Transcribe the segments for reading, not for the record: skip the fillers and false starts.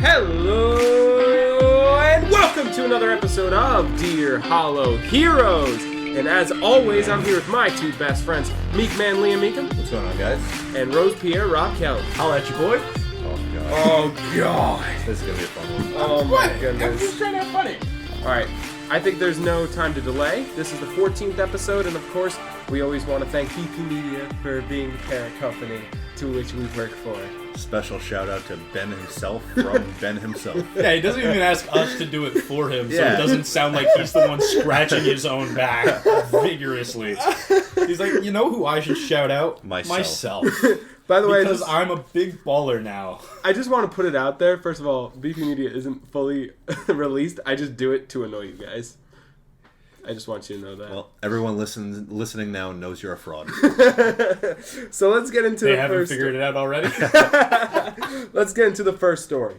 Hello, and welcome to another episode of Dear Hollow Heroes. And as always, I'm here with my two best friends, Meek Man Liam Meekum. What's going on, guys? And Rose Pierre Rob Kelly. Holla at you, boy. Oh, God. Oh, God. This is going to be a fun one. Oh, my I'm goodness. just trying to have funny. All right. I think there's no time to delay. This is the 14th episode, and of course, we always want to thank BP Media for being the parent company to which we work for. Special shout out to Ben himself from Ben himself. Yeah, he doesn't even ask us to do it for him, so Yeah. it doesn't sound like he's the one scratching his own back vigorously. He's like, you know who I should shout out? Myself. By the way, Because I'm a big baller now. I just want to put it out there. First of all, BP Media isn't fully released. I just do it to annoy you guys. I just want you to know that. Well, everyone listening now knows you're a fraud. So let's get into They the haven't first. figured it out already? Let's get into the first story.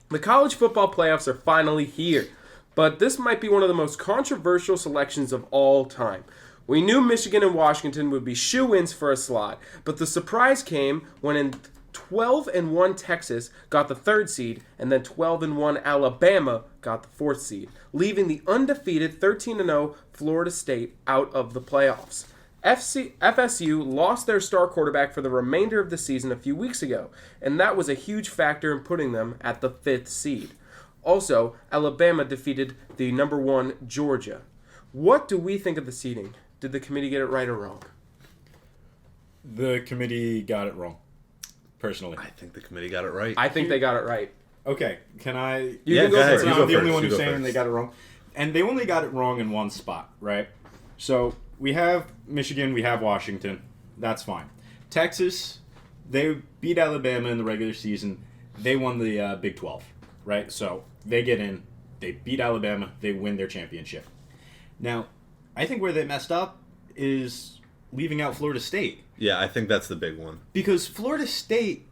The college football playoffs are finally here, but this might be one of the most controversial selections of all time. We knew Michigan and Washington would be shoo-ins for a slot, but the surprise came when in 12-1 Texas got the third seed, and then 12-1 Alabama got the fourth seed, leaving the undefeated 13-0 Florida State out of the playoffs. FSU lost their star quarterback for the remainder of the season a few weeks ago, and that was a huge factor in putting them at the fifth seed. Also, Alabama defeated the number 1 Georgia. What do we think of the seeding? Did the committee get it right or wrong? The committee got it wrong, personally. I think the committee got it right. I think they got it right. Okay, can I... You can go go ahead. first. You I'm go the only first. one You who's go saying first. they got it wrong. And they only got it wrong in one spot, right? So, we have Michigan, we have Washington. That's fine. Texas, they beat Alabama in the regular season. They won the Big 12, right? So, they get in, they beat Alabama, they win their championship. Now, I think where they messed up is leaving out Florida State. Yeah, I think that's the big one. Because Florida State,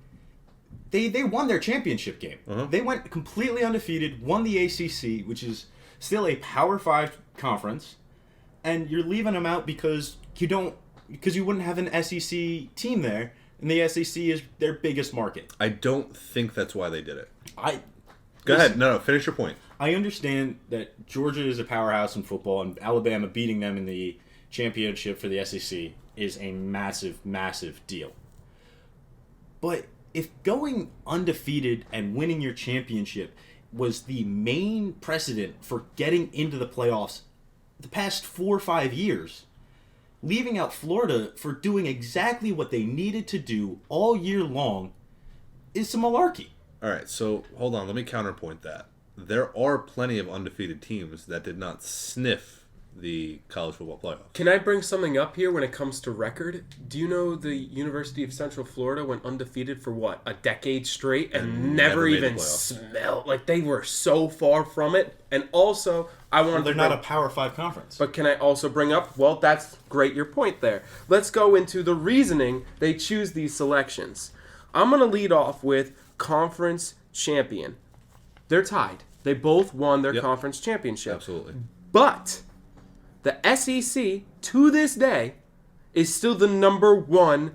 they won their championship game. Uh-huh. They went completely undefeated, won the ACC, which is still a Power 5 conference, and you're leaving them out because you wouldn't have an SEC team there, and the SEC is their biggest market. I don't think that's why they did it. Go Listen, ahead. No, finish your point. I understand that Georgia is a powerhouse in football, and Alabama beating them in the championship for the SEC is a massive, massive deal. But if going undefeated and winning your championship was the main precedent for getting into the playoffs the past 4 or 5 years, leaving out Florida for doing exactly what they needed to do all year long is some malarkey. All right, so hold on. Let me counterpoint that. There are plenty of undefeated teams that did not sniff the college football playoff. Can I bring something up here when it comes to record? Do you know the University of Central Florida went undefeated for what, a decade straight and never made the even playoffs. smelled like they were so far from it? And also, I want They're not a Power 5 conference. But can I also bring up, well, that's great, your point there. Let's go into the reasoning they choose these selections. I'm going to lead off with conference champion. They're tied. They both won their conference championship. Absolutely. But the SEC, to this day, is still the number 1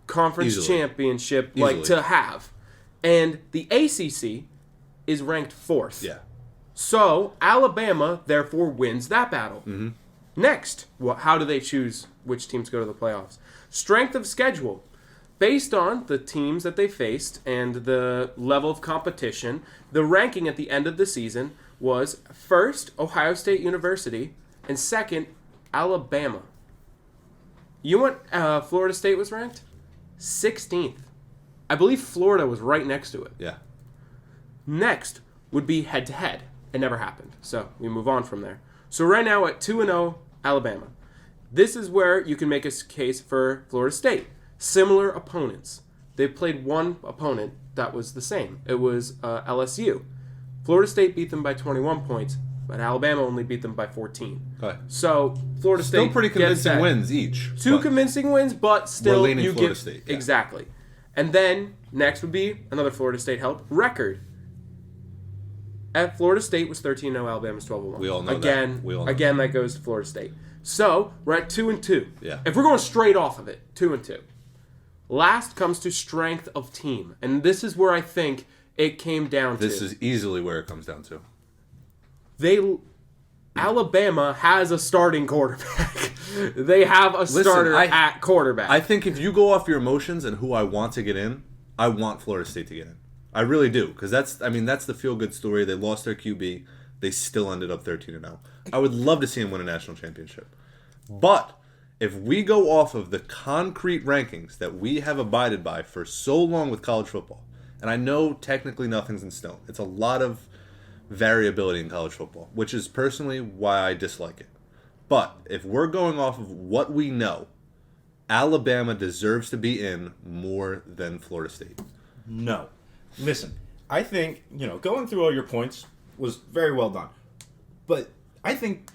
conference Easily. championship Easily. to have. And the ACC is ranked 4th. Yeah. So, Alabama, therefore, wins that battle. Mm-hmm. Next, how do they choose which teams go to the playoffs? Strength of schedule. Based on the teams that they faced and the level of competition, the ranking at the end of the season was first, Ohio State University, and second, Alabama. You know what Florida State was ranked? 16th. I believe Florida was right next to it. Yeah. Next would be head-to-head. It never happened, so we move on from there. So right now at 2-0, Alabama. This is where you can make a case for Florida State. Similar opponents. They played one opponent that was the same. It was LSU. Florida State beat them by 21 points, but Alabama only beat them by 14. Okay. So Florida State Still pretty gets convincing that. wins each. Two but convincing wins, but still we're leaning you Florida give State, yeah. Exactly. And then next would be another Florida State help record. At Florida State was 13-0, Alabama's 12-1. We all know again, that. We all know again, that goes to Florida State. So we're at 2-2. Yeah. If we're going straight off of it, 2-2. Last comes to strength of team, and this is where I think it came down to. This is easily where it comes down to. Alabama has a starting quarterback. They have a starter at quarterback. I think if you go off your emotions and who I want to get in, I want Florida State to get in. I really do, because that's the feel-good story. They lost their QB. They still ended up 13-0. I would love to see them win a national championship. But if we go off of the concrete rankings that we have abided by for so long with college football, and I know technically nothing's in stone. It's a lot of variability in college football, which is personally why I dislike it. But if we're going off of what we know, Alabama deserves to be in more than Florida State. No. Listen, I think, going through all your points was very well done. But I think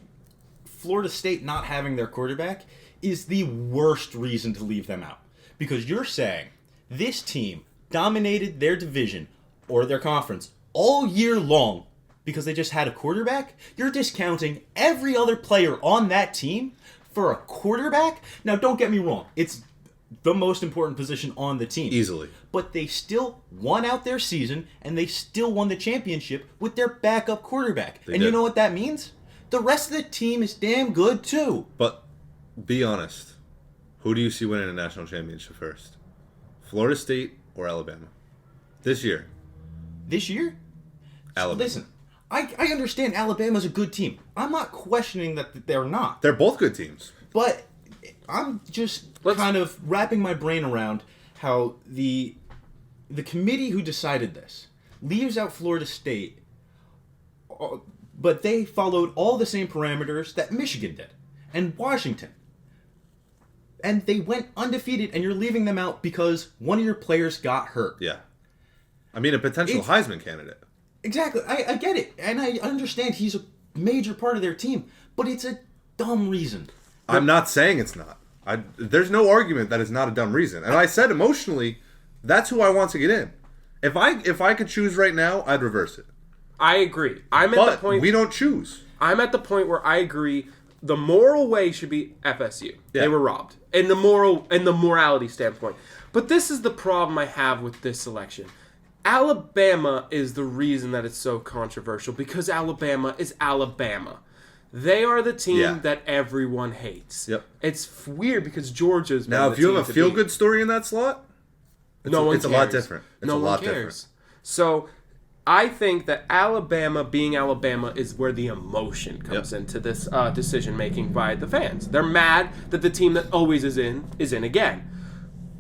Florida State not having their quarterback is the worst reason to leave them out. Because you're saying this team dominated their division or their conference all year long because they just had a quarterback? You're discounting every other player on that team for a quarterback? Now, don't get me wrong. It's the most important position on the team. Easily. But they still won out their season, and they still won the championship with their backup quarterback. You know what that means? The rest of the team is damn good, too. But be honest. Who do you see winning a national championship first? Florida State or Alabama? This year. This year? Alabama. Listen, I understand Alabama's a good team. I'm not questioning that they're not. They're both good teams. But I'm just kind of wrapping my brain around how the committee who decided this leaves out Florida State, but they followed all the same parameters that Michigan did and Washington. And they went undefeated, and you're leaving them out because one of your players got hurt. Yeah. I mean, a potential Heisman candidate. Exactly. I get it. And I understand he's a major part of their team. But it's a dumb reason. I'm not saying it's not. There's no argument that it's not a dumb reason. And I said emotionally, that's who I want to get in. If I could choose right now, I'd reverse it. I agree. But we don't choose. I'm at the point where I agree the moral way should be FSU. Yeah. They were robbed. In the morality standpoint. But this is the problem I have with this selection. Alabama is the reason that it's so controversial because Alabama is Alabama. They are the team that everyone hates. Yep. It's weird because Georgia's now. If you have a feel-good story in that slot, it's a lot different. No one cares. So I think that Alabama being Alabama is where the emotion comes into this decision-making by the fans. They're mad that the team that always is in again.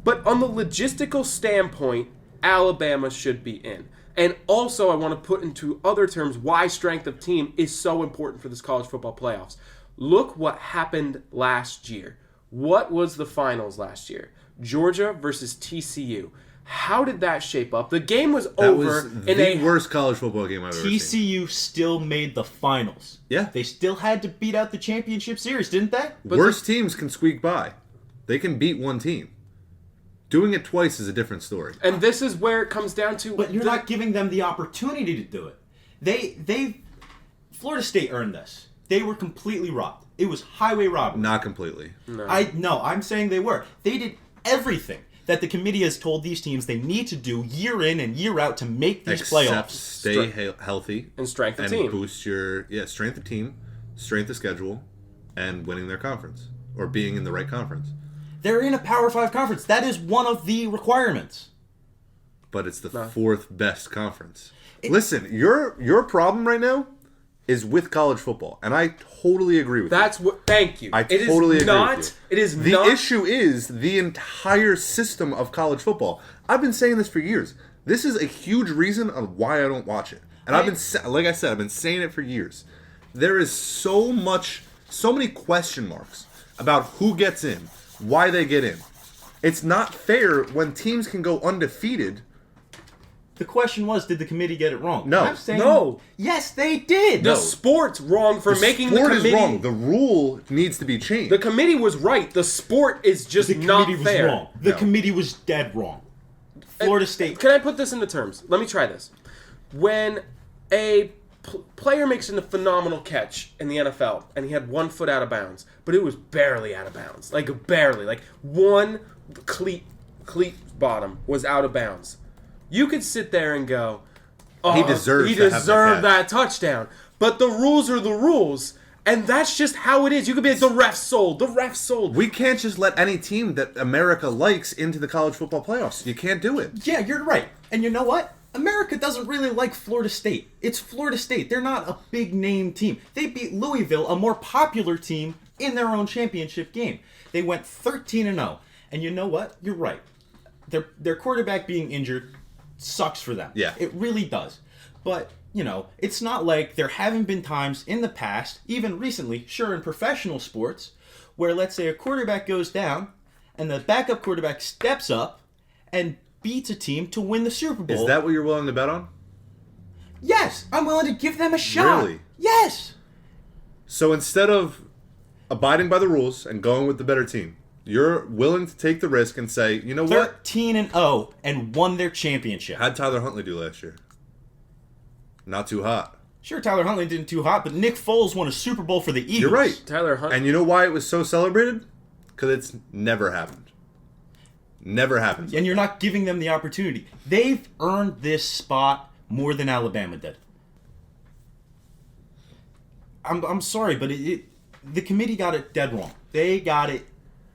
But on the logistical standpoint, Alabama should be in. And also, I want to put into other terms why strength of team is so important for this college football playoffs. Look what happened last year. What was the finals last year? Georgia versus TCU. How did that shape up? The game was over. That was the worst college football game I've ever seen. TCU still made the finals. Yeah. They still had to beat out the championship series, didn't they? Worst teams can squeak by. They can beat one team. Doing it twice is a different story. And this is where it comes down to... But you're not giving them the opportunity to do it. Florida State earned this. They were completely robbed. It was highway robbery. Not completely. No, I'm saying they were. They did everything that the committee has told these teams they need to do year in and year out to make these playoffs. Stay healthy. And strength of team. And boost your strength of team, strength of schedule, and winning their conference. Or being in the right conference. They're in a Power 5 conference. That is one of the requirements. But it's the fourth best conference. Listen, your problem right now is with college football, and I totally agree with you. Thank you. I totally agree with you. It is the not. The issue is the entire system of college football. I've been saying this for years. This is a huge reason of why I don't watch it. And I've been, like I said, I've been saying it for years. There is so many question marks about who gets in. Why they get in. It's not fair when teams can go undefeated. The question was, did the committee get it wrong? No. I'm saying, no. Yes, they did. The sport's wrong for making the committee... The sport is wrong. The rule needs to be changed. The committee was right. The sport is just not fair. The committee was wrong. The committee was dead wrong. Florida State... Can I put this into terms? Let me try this. When a player makes a phenomenal catch in the NFL, and he had 1 foot out of bounds, but it was barely out of bounds. Like, barely. Like, one cleat bottom was out of bounds. You could sit there and go, He deserves He to have deserved that catch. that touchdown. But the rules are the rules. And that's just how it is. You could be like, the ref sold. The ref sold. We can't just let any team that America likes into the college football playoffs. You can't do it. Yeah, you're right. And you know what? America doesn't really like Florida State. It's Florida State. They're not a big name team. They beat Louisville, a more popular team, in their own championship game. They went 13-0. And you know what? You're right. Their quarterback being injured sucks for them. Yeah. It really does. But, you know, it's not like there haven't been times in the past, even recently, sure, in professional sports, where let's say a quarterback goes down and the backup quarterback steps up and beats a team to win the Super Bowl. Is that what you're willing to bet on? Yes, I'm willing to give them a shot. Really? Yes. So instead of abiding by the rules and going with the better team, you're willing to take the risk and say, you know what? 13-0 and won their championship. How'd Tyler Huntley do last year? Not too hot. Sure, Tyler Huntley didn't too hot, but Nick Foles won a Super Bowl for the Eagles. You're right. Tyler Hunt. And you know why it was so celebrated? Because it's never happened. Never happened. And you're not giving them the opportunity. They've earned this spot more than Alabama did. I'm sorry, but the committee got it dead wrong. They got it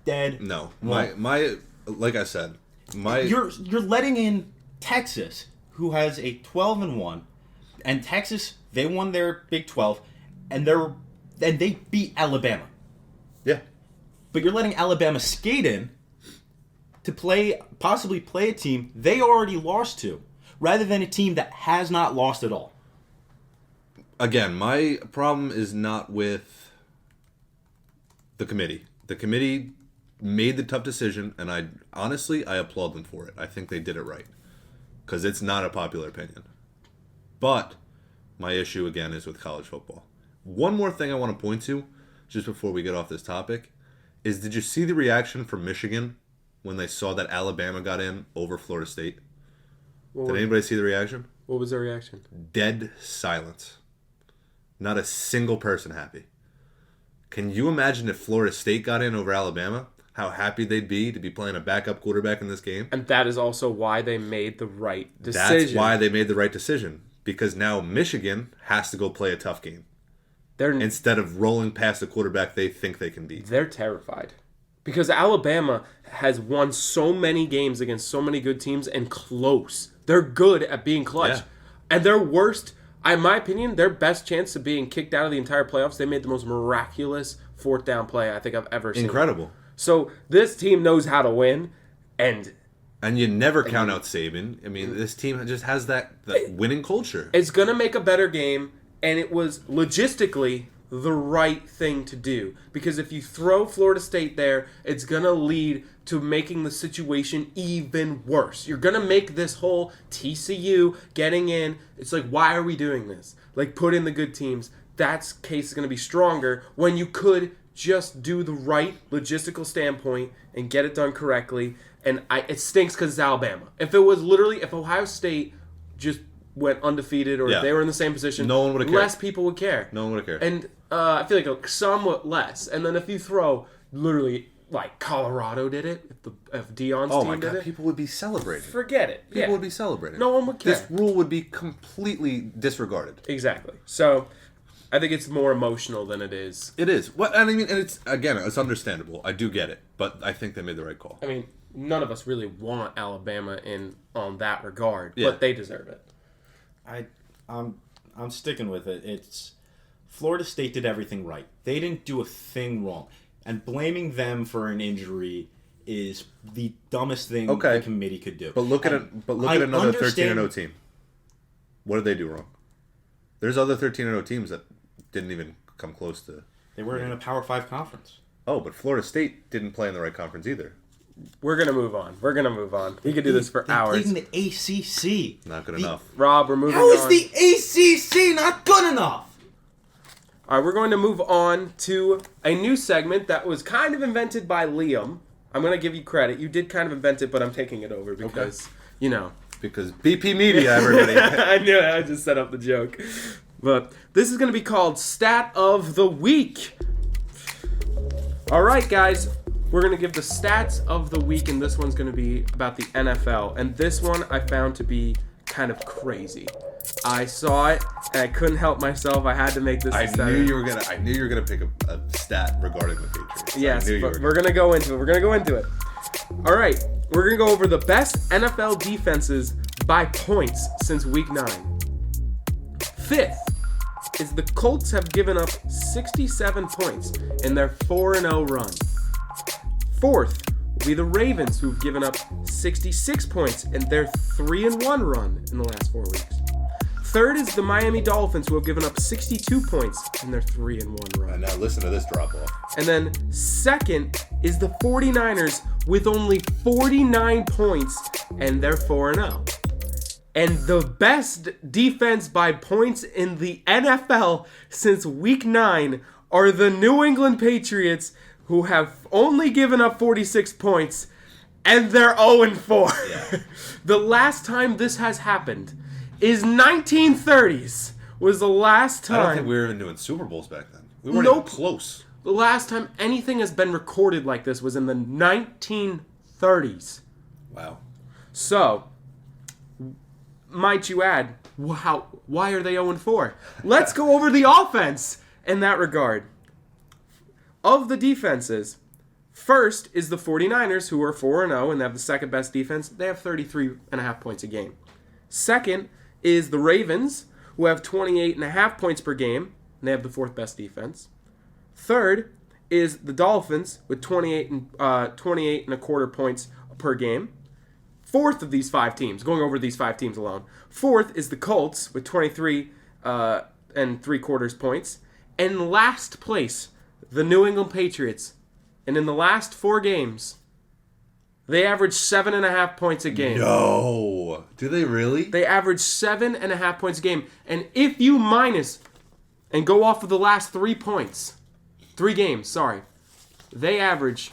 dead No. wrong. My like I said, You're letting in Texas, who has a 12-1, and Texas, they won their Big 12, and they beat Alabama. yeah. But you're letting Alabama skate in to possibly play a team they already lost to, rather than a team that has not lost at all. Again, my problem is not with the committee. The committee made the tough decision, and I applaud them for it. I think they did it right, because it's not a popular opinion. But my issue, again, is with college football. One more thing I want to point to, just before we get off this topic, is did you see the reaction from Michigan when they saw that Alabama got in over Florida State? Did anybody see the reaction? What was their reaction? Dead silence. Not a single person happy. Can you imagine if Florida State got in over Alabama? How happy they'd be to be playing a backup quarterback in this game? And that is also why they made the right decision. That's why they made the right decision. Because now Michigan has to go play a tough game. Instead of rolling past the quarterback they think they can beat. They're terrified. Because Alabama has won so many games against so many good teams and close. They're good at being clutch. Yeah. And their worst, in my opinion, their best chance of being kicked out of the entire playoffs, they made the most miraculous fourth down play I think I've ever seen. Incredible. So this team knows how to win, and you never count out Saban. I mean, this team just has that winning culture. it's going to make a better game, and it was logistically the right thing to do. Because if you throw Florida State there, it's going to lead to making the situation even worse. You're going to make this whole TCU getting in, it's like, why are we doing this? Like, put in the good teams. That case is going to be stronger when you could just do the right logistical standpoint and get it done correctly. And it stinks because it's Alabama. If it was literally, if Ohio State just went undefeated or if they were in the same position, no one would have cared. Less people would care. No one would have cared. And I feel like somewhat less. And then if you throw literally like Colorado did it, if Deion's Oh team my did God, it, people would be celebrating. forget it. People would be celebrating. No one would care. This rule would be completely disregarded. Exactly. So I think it's more emotional than it is. It is. What I mean, and it's understandable. I do get it, but I think they made the right call. I mean, none of us really want Alabama in on that regard, Yeah. but they deserve it. I'm sticking with it. It's Florida State did everything right. They didn't do a thing wrong. And blaming them for an injury is the dumbest thing the committee could do. But look at another 13-0 team. What did they do wrong? There's other 13-0 teams that didn't even come close to. They weren't in a Power 5 conference. Oh, but Florida State didn't play in the right conference either. We're going to move on. We could do this for hours. They played in the ACC. Not good enough. Rob, we're moving on. How is the ACC not good enough? All right, we're going to move on to a new segment that was kind of invented by Liam. I'm going to give you credit. You did kind of invent it, but I'm taking it over because, you know. Because BP Media, everybody. I knew it. I just set up the joke. But this is going to be called Stat of the Week. All right, guys. We're going to give the stats of the week, and this one's going to be about the NFL. And this one I found to be kind of crazy. I saw it, and I couldn't help myself. I had to make this. I knew you were gonna pick a stat regarding the Patriots. Yes, but we're gonna go into it. All right, we're gonna go over the best NFL defenses by points since Week 9. Fifth is the Colts have given up 67 points in their 4-0 run. Fourth will be the Ravens, who've given up 66 points in their 3-1 run in the last 4 weeks. Third is the Miami Dolphins, who have given up 62 points in their 3-1 run. And now listen to this drop off. And then second is the 49ers with only 49 points and they're 4-0. And the best defense by points in the NFL since Week 9 are the New England Patriots, who have only given up 46 points and they're 0-4. Yeah. The last time this has happened is 1930s was the last time. I don't think we were even doing Super Bowls back then. We weren't Nope. even close. The last time anything has been recorded like this was in the 1930s. Wow. So, might you add, why are they 0-4? Let's go over the offense in that regard. Of the defenses, first is the 49ers, who are 4-0 and they have the second best defense. They have 33.5 points a game. Second is the Ravens, who have 28.5 points per game, and they have the fourth best defense. Third is the Dolphins with 28 and a quarter points per game. Fourth of these 5 teams, going over these 5 teams alone. Fourth is the Colts with 23 and 3/4 points. And last place, the New England Patriots. And in the last 4 games, they average 7.5 points a game. No. Do they really? They average 7.5 points a game. And if you minus and go off of the last 3 games, they average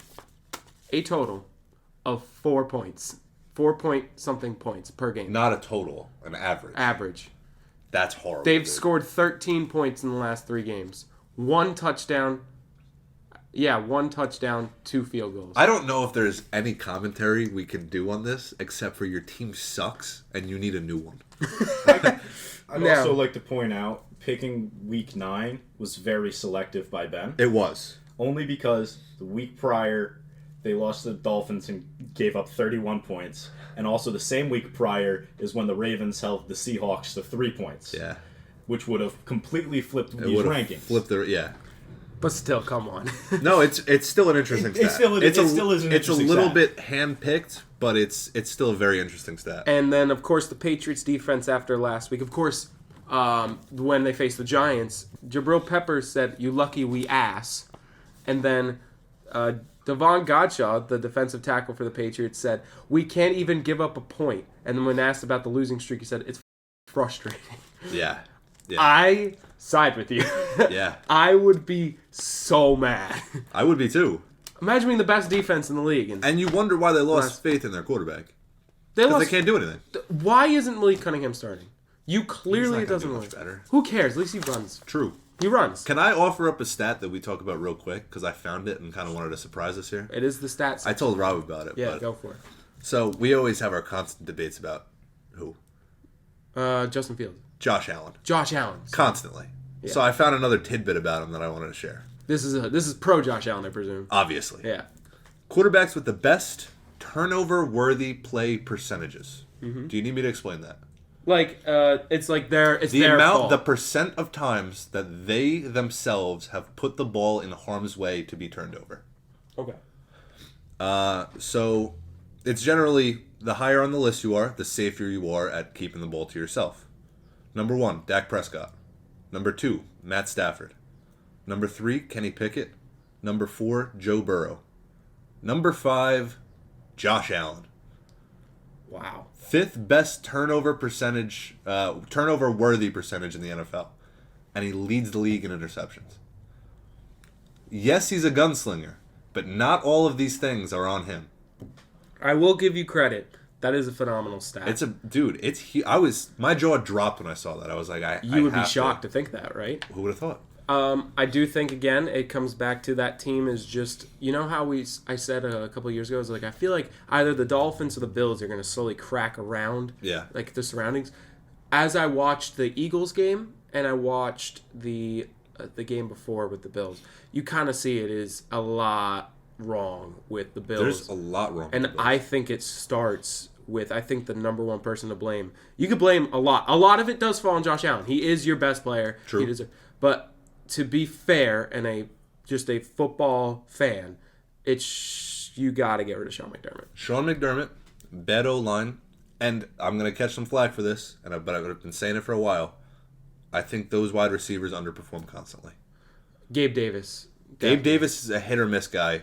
a total of 4 points. 4-point-something points per game. Not a total, an average. Average. That's horrible. They've dude. scored 13 points in the last 3 games. 1 touchdown. Yeah, 1 touchdown, 2 field goals. I don't know if there's any commentary we can do on this except for your team sucks and you need a new one. I'd Now- also like to point out, picking Week 9 was very selective by Ben. It was. Only because the week prior, they lost to the Dolphins and gave up 31 points. And also the same week prior is when the Ravens held the Seahawks to 3 points. Yeah. Which would have completely flipped It these would have rankings. flipped the yeah. But still, come on. No, it's still an interesting It stat. still is an It's a interesting little stat. bit hand-picked, but it's still a very interesting stat. And then, of course, the Patriots defense after last week. Of course, when they faced the Giants, Jabril Peppers said, "You lucky we ass." And then Devon Godshaw, the defensive tackle for the Patriots, said, "We can't even give up a point." And then when asked about the losing streak, he said, "It's frustrating." Yeah. Yeah. I side with you. Yeah. I would be so mad. I would be too. Imagine being the best defense in the league. And you wonder why they lost faith in their quarterback. They Because they can't do anything. Why isn't Malik Cunningham starting? You clearly He's not gonna doesn't do win. much better. Who cares? At least he runs. True. He runs. Can I offer up a stat that we talk about real quick? Because I found it and kind of wanted to surprise us here. It is the stats. I told Rob about it. Yeah, but, go for it. So we always have our constant debates about who? Justin Fields. Josh Allen. Josh Allen. Constantly. So I found another tidbit about him that I wanted to share. This is pro Josh Allen, I presume. Obviously. Yeah. Quarterbacks with the best turnover-worthy play percentages. Mm-hmm. Do you need me to explain that? Like it's like it's The their amount, fault. the percent of times that they themselves have put the ball in harm's way to be turned over. Okay. So it's generally the higher on the list you are, the safer you are at keeping the ball to yourself. Number 1, Dak Prescott. Number 2, Matt Stafford. Number 3, Kenny Pickett. Number 4, Joe Burrow. Number 5, Josh Allen. Wow. 5th best turnover worthy percentage in the NFL. And he leads the league in interceptions. Yes, he's a gunslinger, but not all of these things are on him. I will give you credit. That is a phenomenal stat. My jaw dropped when I saw that. I was like, You would be shocked to think that, right? Who would have thought? I do think, again, it comes back to that team is just, you know how I said a couple of years ago, I was like, I feel like either the Dolphins or the Bills are going to slowly crack around Yeah. like the surroundings. as I watched the Eagles game and I watched the game before with the Bills, you kind of see it is a lot wrong with the Bills. There's a lot wrong. And with the Bills. I think it starts with, I think, the number one person to blame. You could blame a lot. A lot of it does fall on Josh Allen. He is your best player. True. But to be fair and just a football fan, you got to get rid of Sean McDermott. Sean McDermott, bad O-line, and I'm going to catch some flack for this, but I've been saying it for a while. I think those wide receivers underperform constantly. Gabe Davis. Gabe Davis is a hit-or-miss guy.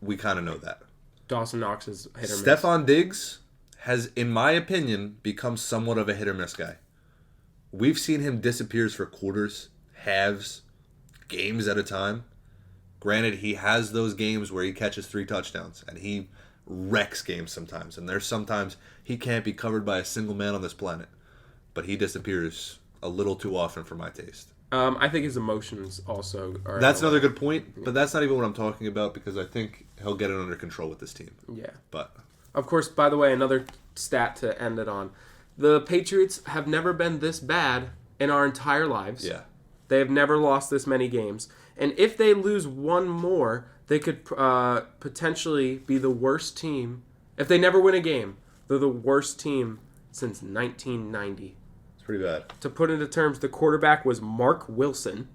We kind of know that. Dawson Knox is hit or miss. Stephon Diggs has, in my opinion, become somewhat of a hit-or-miss guy. We've seen him disappears for quarters, halves, games at a time. Granted, he has those games where he catches 3 touchdowns, and he wrecks games sometimes. And there's sometimes he can't be covered by a single man on this planet. But he disappears a little too often for my taste. I think his emotions also are... That's another good point, but that's not even what I'm talking about because I think he'll get it under control with this team. Yeah. But of course, by the way, another stat to end it on. The Patriots have never been this bad in our entire lives. yeah. They have never lost this many games. And if they lose one more, they could potentially be the worst team. If they never win a game, they're the worst team since 1990. It's pretty bad. To put into terms, the quarterback was Mark Wilson,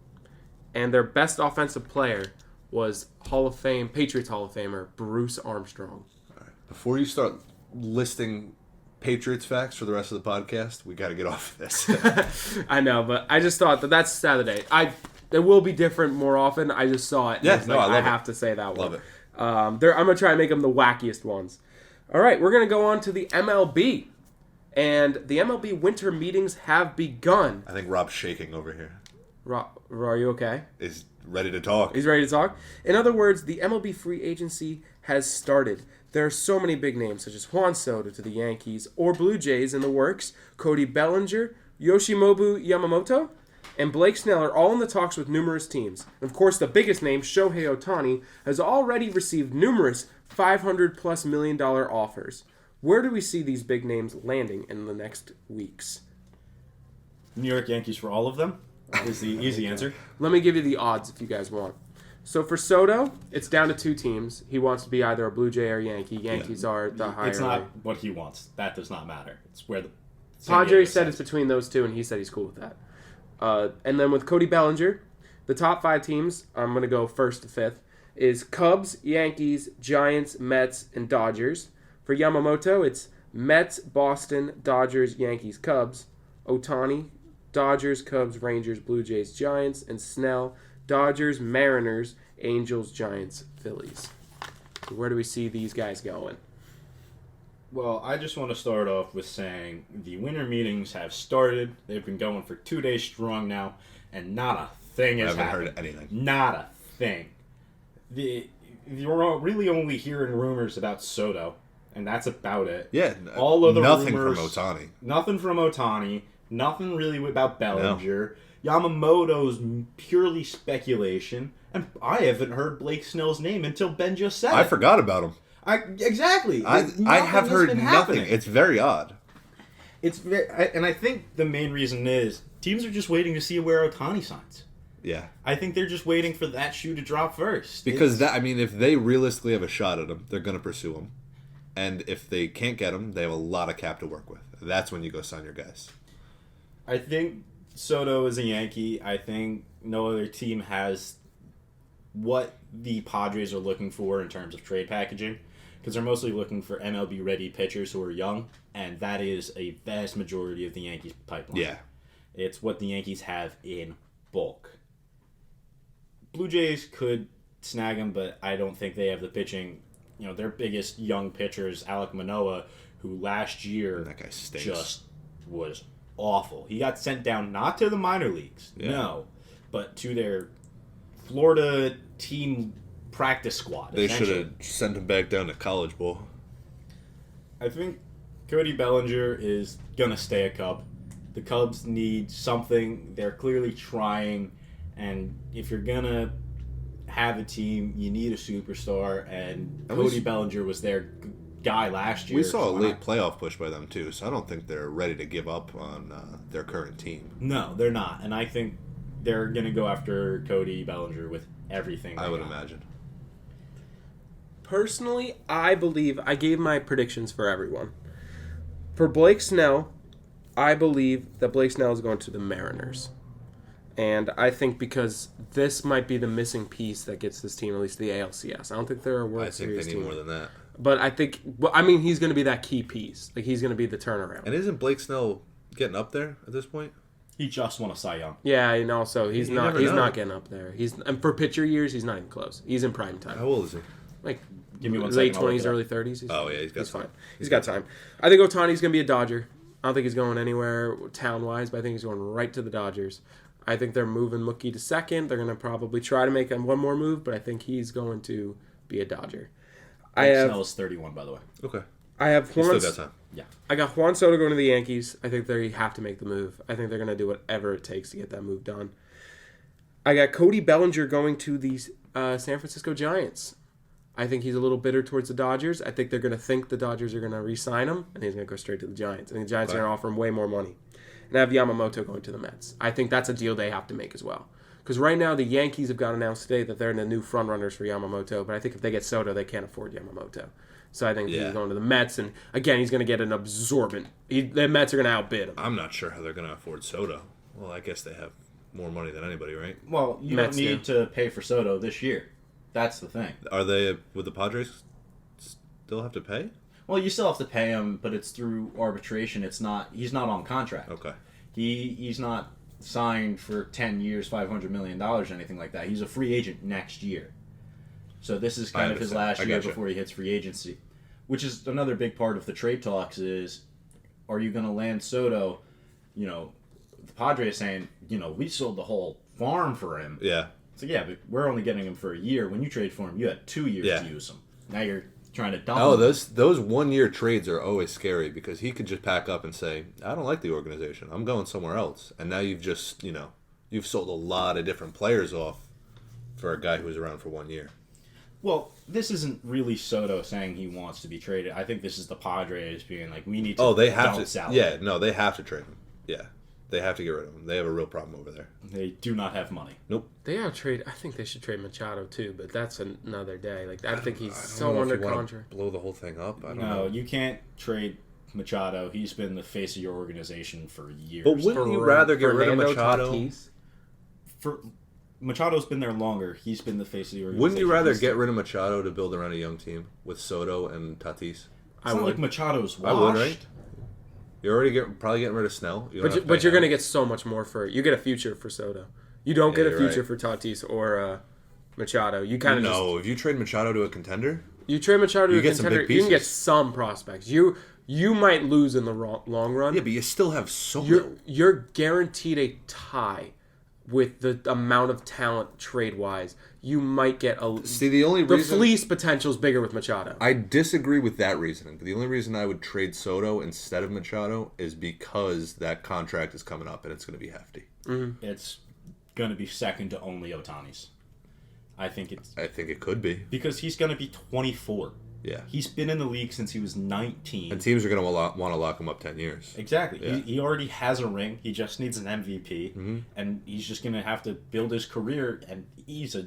and their best offensive player was Patriots Hall of Famer Bruce Armstrong. All right. Before you start listing Patriots facts for the rest of the podcast, we got to get off of this. I know, but I just thought that's Saturday. It will be different more often. I just saw it. And Yeah, I was like, I love I it. have to say that one. Love it. I'm going to try and make them the wackiest ones. All right, we're going to go on to the MLB. And the MLB winter meetings have begun. I think Rob's shaking over here. Are you okay? Is ready to talk. He's ready to talk? In other words, the MLB free agency has started. There are so many big names, such as Juan Soto to the Yankees or Blue Jays in the works, Cody Bellinger, Yoshinobu Yamamoto, and Blake Snell are all in the talks with numerous teams. And of course, the biggest name, Shohei Ohtani, has already received numerous $500+ million offers. Where do we see these big names landing in the next weeks? New York Yankees for all of them is the easy answer. Let me give you the odds if you guys want. So for Soto, it's down to 2 teams. He wants to be either a Blue Jay or Yankee. Yankees are the higher. It's not what he wants. That does not matter. It's where the Padres said it's between those 2, and he said he's cool with that. And then with Cody Bellinger, the top 5 teams, I'm going to go 1st to 5th, is Cubs, Yankees, Giants, Mets, and Dodgers. For Yamamoto, it's Mets, Boston, Dodgers, Yankees, Cubs. Ohtani, Dodgers, Cubs, Rangers, Blue Jays, Giants. And Snell, Dodgers, Mariners, Angels, Giants, Phillies. So where do we see these guys going? Well, I just want to start off with saying the winter meetings have started. They've been going for 2 days strong now, and not a thing has I haven't happened. heard anything. Not a thing. You're really only hearing rumors about Soto, and that's about it. Yeah. All of the nothing rumors, from Ohtani. Nothing from Ohtani. Nothing really about Bellinger. No. Yamamoto's purely speculation, and I haven't heard Blake Snell's name until Ben just said it. I forgot about him. Exactly. I have heard nothing. Happening. It's very odd. And I think the main reason is teams are just waiting to see where Ohtani signs. Yeah. I think they're just waiting for that shoe to drop first. Because if they realistically have a shot at him, they're going to pursue him. And if they can't get him, they have a lot of cap to work with. That's when you go sign your guys. I think Soto is a Yankee. I think no other team has what the Padres are looking for in terms of trade packaging. Because they're mostly looking for MLB-ready pitchers who are young, and that is a vast majority of the Yankees' pipeline. Yeah. It's what the Yankees have in bulk. Blue Jays could snag him, but I don't think they have the pitching. Their biggest young pitcher is Alek Manoah, who last year That guy stinks. just was awful. He got sent down not to the minor leagues, no, but to their Florida team practice squad. They should have sent him back down to college ball. I think Cody Bellinger is going to stay a Cub. The Cubs need something. They're clearly trying. And if you're going to have a team, you need a superstar. And Cody Bellinger was their guy last year. We saw a Why late not? playoff push by them too, so I don't think they're ready to give up on their current team. No, they're not, and I think they're going to go after Cody Bellinger with everything. I would got. imagine. Personally, I believe I gave my predictions for everyone. For Blake Snell, I believe that Blake Snell is going to the Mariners. And I think because this might be the missing piece that gets this team at least the ALCS. I don't think they're a World I think Series they need team. more than that. But I think, he's going to be that key piece. Like, he's going to be the turnaround. And isn't Blake Snell getting up there at this point? He just won a Cy Young. Yeah, and also he's You not never know. getting up there. And for pitcher years, he's not even close. He's in prime time. How old is he? Like Give me one late second, I'll look 20s, it up. early 30s. Oh, yeah, he's got fine. time. He's got time. I think Ohtani's going to be a Dodger. I don't think he's going anywhere town-wise, but I think he's going right to the Dodgers. I think they're moving Mookie to second. They're going to probably try to make one more move, but I think he's going to be a Dodger. Snell is 31, by the way. Okay. I have He's Juan. still got time. Yeah. I got Juan Soto going to the Yankees. I think they have to make the move. I think they're going to do whatever it takes to get that move done. I got Cody Bellinger going to the San Francisco Giants. I think he's a little bitter towards the Dodgers. I think they're going to think the Dodgers are going to re-sign him, and he's going to go straight to the Giants. I think the Giants are going to offer him way more money. And I have Yamamoto going to the Mets. I think that's a deal they have to make as well. Because right now the Yankees have got announced today that they're the new frontrunners for Yamamoto, but I think if they get Soto, they can't afford Yamamoto. So I think he's going to the Mets, and again, he's going to get an absorbent. The Mets are going to outbid him. I'm not sure how they're going to afford Soto. Well, I guess they have more money than anybody, right? Well, you Mets don't need to pay for Soto this year. That's the thing. Are they, would the Padres still have to pay? Well, you still have to pay him, but it's through arbitration. He's not on contract. Okay. He's not signed for 10 years, $500 million, or anything like that. He's a free agent next year. So this is kind of his understand. last I year gotcha. before he hits free agency, which is another big part of the trade talks is, are you going to land Soto? You know, the Padres saying, we sold the whole farm for him. Yeah. So yeah, but we're only getting him for a year. When you trade for him, you had 2 years to use him. Now you're trying to dump Oh, him. those 1 year trades are always scary because he could just pack up and say, I don't like the organization. I'm going somewhere else. And now you've just, you've sold a lot of different players off for a guy who was around for 1 year. Well, this isn't really Soto saying he wants to be traded. I think this is the Padres being like, we need to. Oh, they have to. Salary. Yeah, no, they have to trade him. Yeah, they have to get rid of him. They have a real problem over there. They do not have money. Nope. They gotta trade. I think they should trade Machado too, but that's another day. Like I think he's I don't so know if under you wanna contract. Blow the whole thing up. I don't No, know. you can't trade Machado. He's been the face of your organization for years. But wouldn't you rather get rid of Fernando Machado? Tatis? For Machado's been there longer. He's been the face of the organization. Wouldn't you rather He's get rid of Machado to build around a young team with Soto and Tatis? It's I not would. like Machado's I washed. would, right? You're already probably getting rid of Snell. But you're gonna get so much more for it. You get a future for Soto. You don't get a you're future right. for Tatis or Machado. You kind of No, if you trade Machado to a contender, you trade Machado to You a get some contender. big You can get pieces. some prospects. You might lose in the long run. yeah, but you still have so You're guaranteed a tie with the amount of talent trade wise. You might get a See, the only the reason fleece potential is bigger with Machado. I disagree with that reasoning. But the only reason I would trade Soto instead of Machado is because that contract is coming up and it's going to be hefty. It's going to be second to only Otani's. I think it could be. because he's going to be 24. Yeah. He's been in the league since he was 19. And teams are going to want to lock him up 10 years. Exactly. Yeah. He already has a ring. He just needs an MVP, and he's just going to have to build his career. And he's a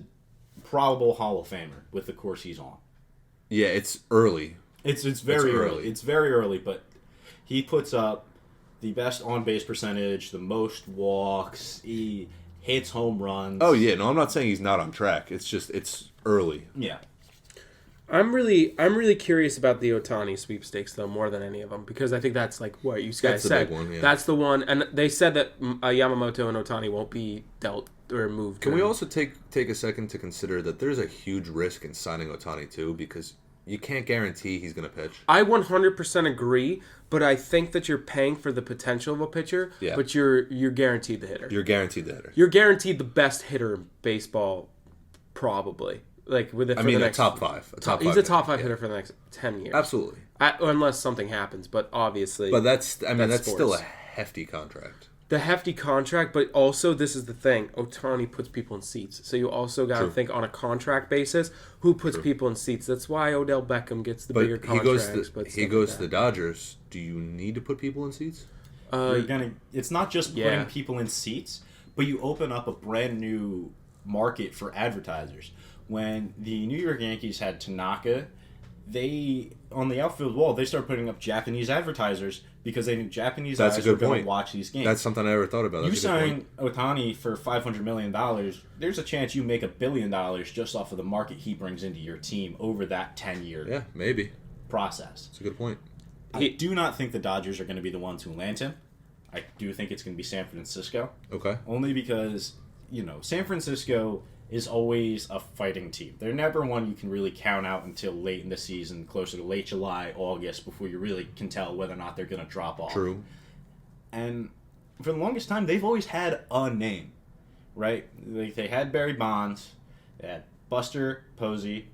probable Hall of Famer with the course he's on. Yeah, it's early. It's very early. early. It's very early, but he puts up the best on base percentage, the most walks. He hits home runs. Oh, yeah. No, I'm not saying he's not on track. It's just, it's early. Yeah. I'm really curious about the Ohtani sweepstakes though more than any of them because I think that's like what you guys That's the said. big one, yeah. That's the one, and they said that Yamamoto and Ohtani won't be dealt or moved. Can we also take a second to consider that there's a huge risk in signing Ohtani, too, because you can't guarantee he's going to pitch. I 100% agree, but I think that you're paying for the potential of a pitcher, Yeah. but you're guaranteed the hitter. You're guaranteed the hitter. You're guaranteed the best hitter in baseball, probably. Like with it for I mean, the a next, top five. He's a top hitter, five yeah. hitter for the next 10 years. Absolutely. Unless something happens, but obviously. But that's sports. still a hefty contract. the hefty contract, but also this is the thing: Ohtani puts people in seats. So you also got to True. think on a contract basis, who puts people in seats. That's why Odell Beckham gets the bigger contracts. He goes to the Dodgers. Do you need to put people in seats? It's not just putting people in seats, but you open up a brand new market for advertisers. When the New York Yankees had Tanaka, they on the outfield wall they started putting up Japanese advertisers because they knew Japanese eyes were going to watch these games. That's something I never thought about. You sign Ohtani for $500 million, there's a chance you make $1 billion just off of the market he brings into your team over that 10-year maybe process. That's a good point. I do not think the Dodgers are going to be the ones who land him. I do think it's going to be San Francisco. Okay. Only because, San Francisco is always a fighting team. They're never one you can really count out until late in the season, closer to late July, August, before you really can tell whether or not they're going to drop off. True. And for the longest time, they've always had a name, right? Like they had Barry Bonds, they had Buster Posey,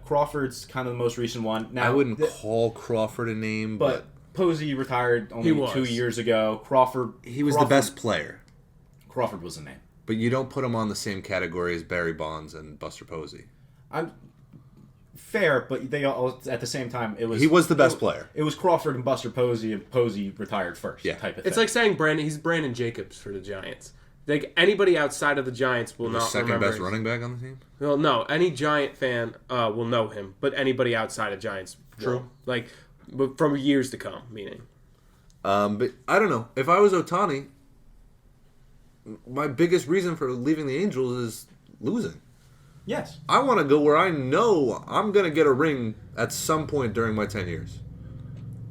Crawford's kind of the most recent one. Now, I wouldn't call Crawford a name, but Posey retired only 2 years ago. Crawford... He was the best player. Crawford was the name. But you don't put him on the same category as Barry Bonds and Buster Posey. I'm fair, but they all at the same time he was the best player. It was Crawford and Buster Posey, and Posey retired first. Yeah. Type of It's thing. like saying he's Brandon Jacobs for the Giants. Like anybody outside of the Giants will not second remember best running back on the team. Well, no, any Giant fan will know him, but anybody outside of Giants, True. Like from years to come, meaning. But I don't know. If I was Ohtani, my biggest reason for leaving the Angels is losing. Yes. I want to go where I know I'm going to get a ring at some point during my 10 years.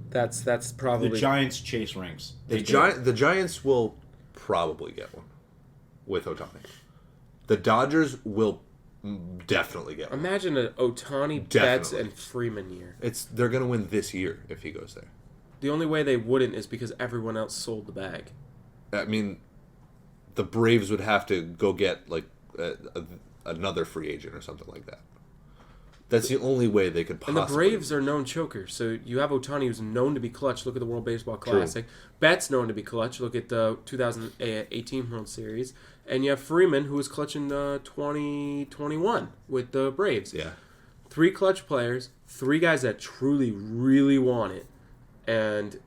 That's probably The Giants chase rings. The Giants will probably get one with Ohtani. The Dodgers will definitely get one. Imagine an Ohtani, Betts, and Freeman year. They're going to win this year if he goes there. The only way they wouldn't is because everyone else sold the bag. I mean, the Braves would have to go get like another free agent or something like that. That's the only way they could possibly. And the Braves are known chokers. So you have Ohtani, who's known to be clutch. Look at the World Baseball Classic. Betts known to be clutch. Look at the 2018 World Series. And you have Freeman, who was clutch in 2021 with the Braves. Yeah. 3 clutch players, 3 guys that truly, really want it, and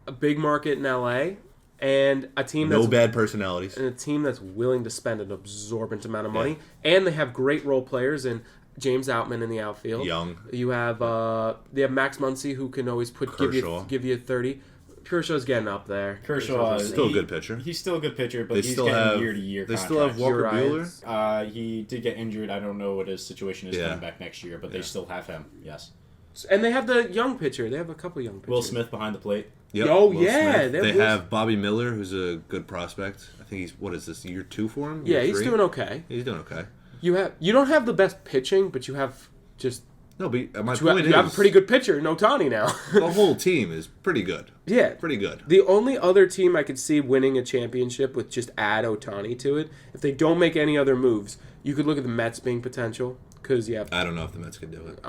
a big market in LA, and a team that's no bad personalities, and a team that's willing to spend an absorbent amount of money, and they have great role players in James Outman in the outfield. Young. You have they have Max Muncy, who can always give you 30. Kershaw's getting up there. Kershaw is still a good pitcher. He's still a good pitcher, but he's still getting have year-to-year They still have Walker Buehler. He did get injured. I don't know what his situation is Yeah. coming back next year, but they still have him. Yes. And they have the young pitcher. They have a couple young pitchers. Will Smith behind the plate. Yep. Oh, Will yeah, Smith. that They was- have Bobby Miller, who's a good prospect. I think he's what is this year 2 for him? Yeah, Year he's 3? doing okay. He's doing okay. You don't have the best pitching, but you have just No, but my you point have a is pretty good pitcher in Ohtani now. the whole team is pretty good. Yeah. Pretty good. The only other team I could see winning a championship with just add Ohtani to it, if they don't make any other moves, you could look at the Mets being potential because you have I don't know if the Mets can do it.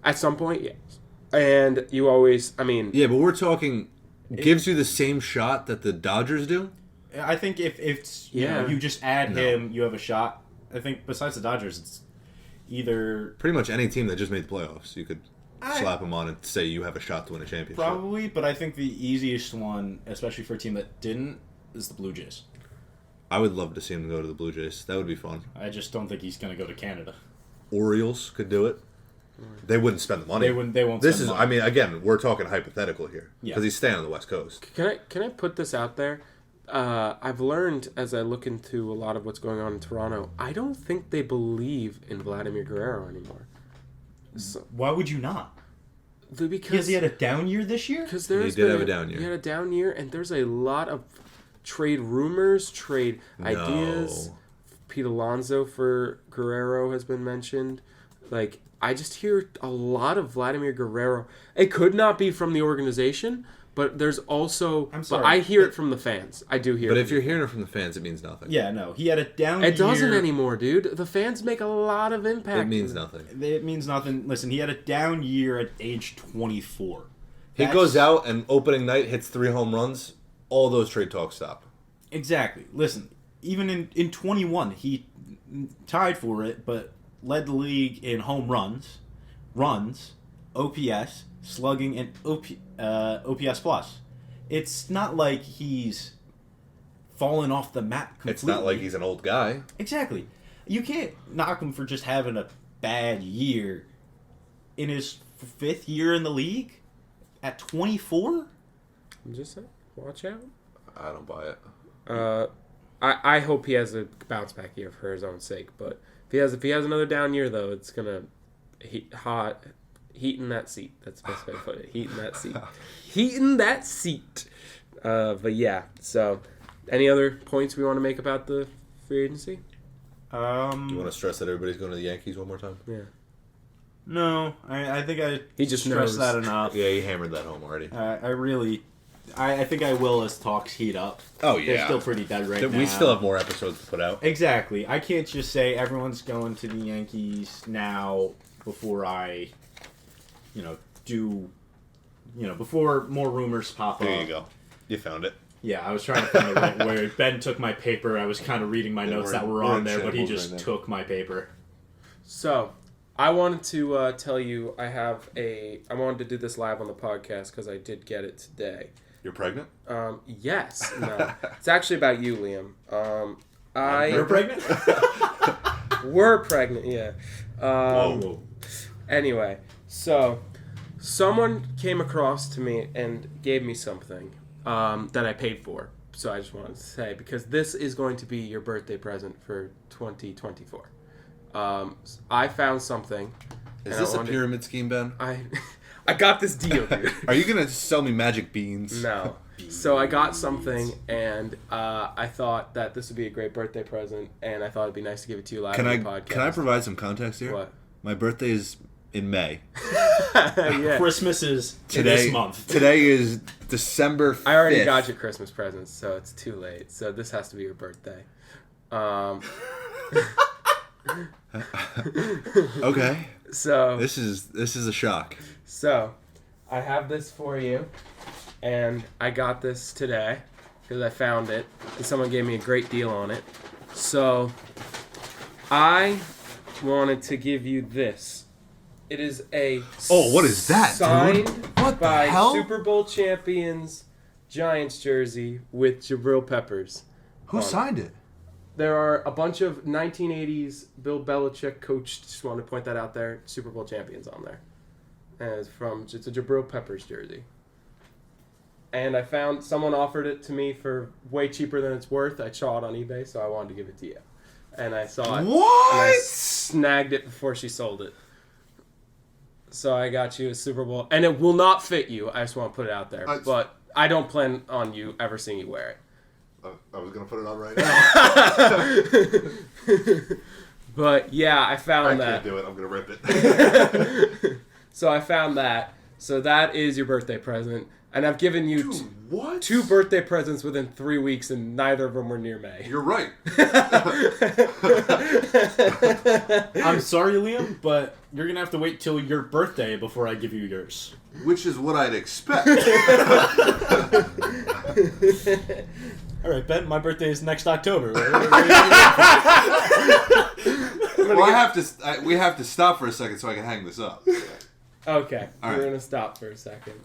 at some point, yes. And you always, I mean, Yeah, but we're talking gives you the same shot that the Dodgers do. I think if you just add him, you have a shot. I think besides the Dodgers, it's either Pretty much any team that just made the playoffs, you could slap them on and say you have a shot to win a championship. probably, but I think the easiest one, especially for a team that didn't, is the Blue Jays. I would love to see him go to the Blue Jays. That would be fun. I just don't think he's going to go to Canada. Orioles could do it. They wouldn't spend the money. They won't. This spend is, money. I mean, again, we're talking hypothetical here Yeah. because he's staying on the West Coast. can I put this out there? I've learned as I look into a lot of what's going on in Toronto, I don't think they believe in Vladimir Guerrero anymore. So, Why would you not? because Because he had a down year this year? Because He did have a down year. He had a down year, and there's a lot of trade rumors, trade ideas. Pete Alonso for Guerrero has been mentioned. Like, I just hear a lot of Vladimir Guerrero. It could not be from the organization, but there's also... I'm sorry, but I hear it from the fans. I do hear But it. if you're hearing it from the fans, it means nothing. Yeah, no. He had a down year. It doesn't anymore, dude. The fans make a lot of impact. It means nothing. It means nothing. Listen, he had a down year at age 24. He goes out and opening night hits 3 home runs. all those trade talks stop. Exactly. Listen, even in 21, he tied for it, but led the league in home runs, OPS, slugging, and OPS plus. It's not like he's fallen off the map completely. It's not like he's an old guy. Exactly. You can't knock him for just having a bad year in his 5th year in the league at 24. I'm just saying, watch out. I don't buy it. I hope he has a bounce back year for his own sake. But if he has another down year, though, it's gonna heat in that seat. That's the best way to put it. Heat in that seat. Heat in that seat. But yeah. So, any other points we want to make about the free agency? You want to stress that everybody's going to the Yankees one more time? Yeah. No, I think He just stressed knows. that enough. Yeah, you hammered that home already. I think I will as talks heat up. Oh, yeah. They're still pretty dead right now. We still have more episodes to put out. Exactly. I can't just say everyone's going to the Yankees now before I, before more rumors pop up. There you go. You found it. Yeah, I was trying to find it right where Ben took my paper. I was kind of reading my notes that were on there, but he just took my paper. So, I wanted to tell you I wanted to do this live on the podcast because I did get it today. You're pregnant? Yes. No. It's actually about you, Liam. You're pregnant? We're pregnant, yeah. Whoa. Anyway, so someone came across to me and gave me something that I paid for. So I just wanted to say, because this is going to be your birthday present for 2024. I found something. Is this a pyramid scheme, Ben? I got this deal, dude. Are you going to sell me magic beans? No. So I got something, and I thought that this would be a great birthday present, and I thought it'd be nice to give it to you live on the podcast. Can I provide some context here? What? My birthday is in May. Yeah. Christmas is this month. Today is December 5th. I already got your Christmas presents, so it's too late. So this has to be your birthday. Okay. So This is a shock. So I have this for you, and I got this today because I found it, and someone gave me a great deal on it. So I wanted to give you this. It is a what is that, signed dude? What the by hell? Super Bowl champions Giants jersey with Jabril Peppers. Who signed it? There are a bunch of 1980s Bill Belichick coached, just want to point that out there, Super Bowl champions on there. And it's a Jabril Peppers jersey. And I found someone offered it to me for way cheaper than it's worth. I saw it on eBay, so I wanted to give it to you. And I saw it. What? And I snagged it before she sold it. So I got you a Super Bowl. And it will not fit you. I just want to put it out there. But I don't plan on you ever seeing you wear it. I was going to put it on right now. But yeah, I found that. I can't do it. I'm going to rip it. So I found that. So that is your birthday present. And I've given you what? 2 birthday presents within 3 weeks, and neither of them were near May. You're right. I'm sorry, Liam, but you're going to have to wait till your birthday before I give you yours. Which is what I'd expect. All right, Ben, my birthday is next October. We have to stop for a second so I can hang this up. Okay, All we're right. going to stop for a second.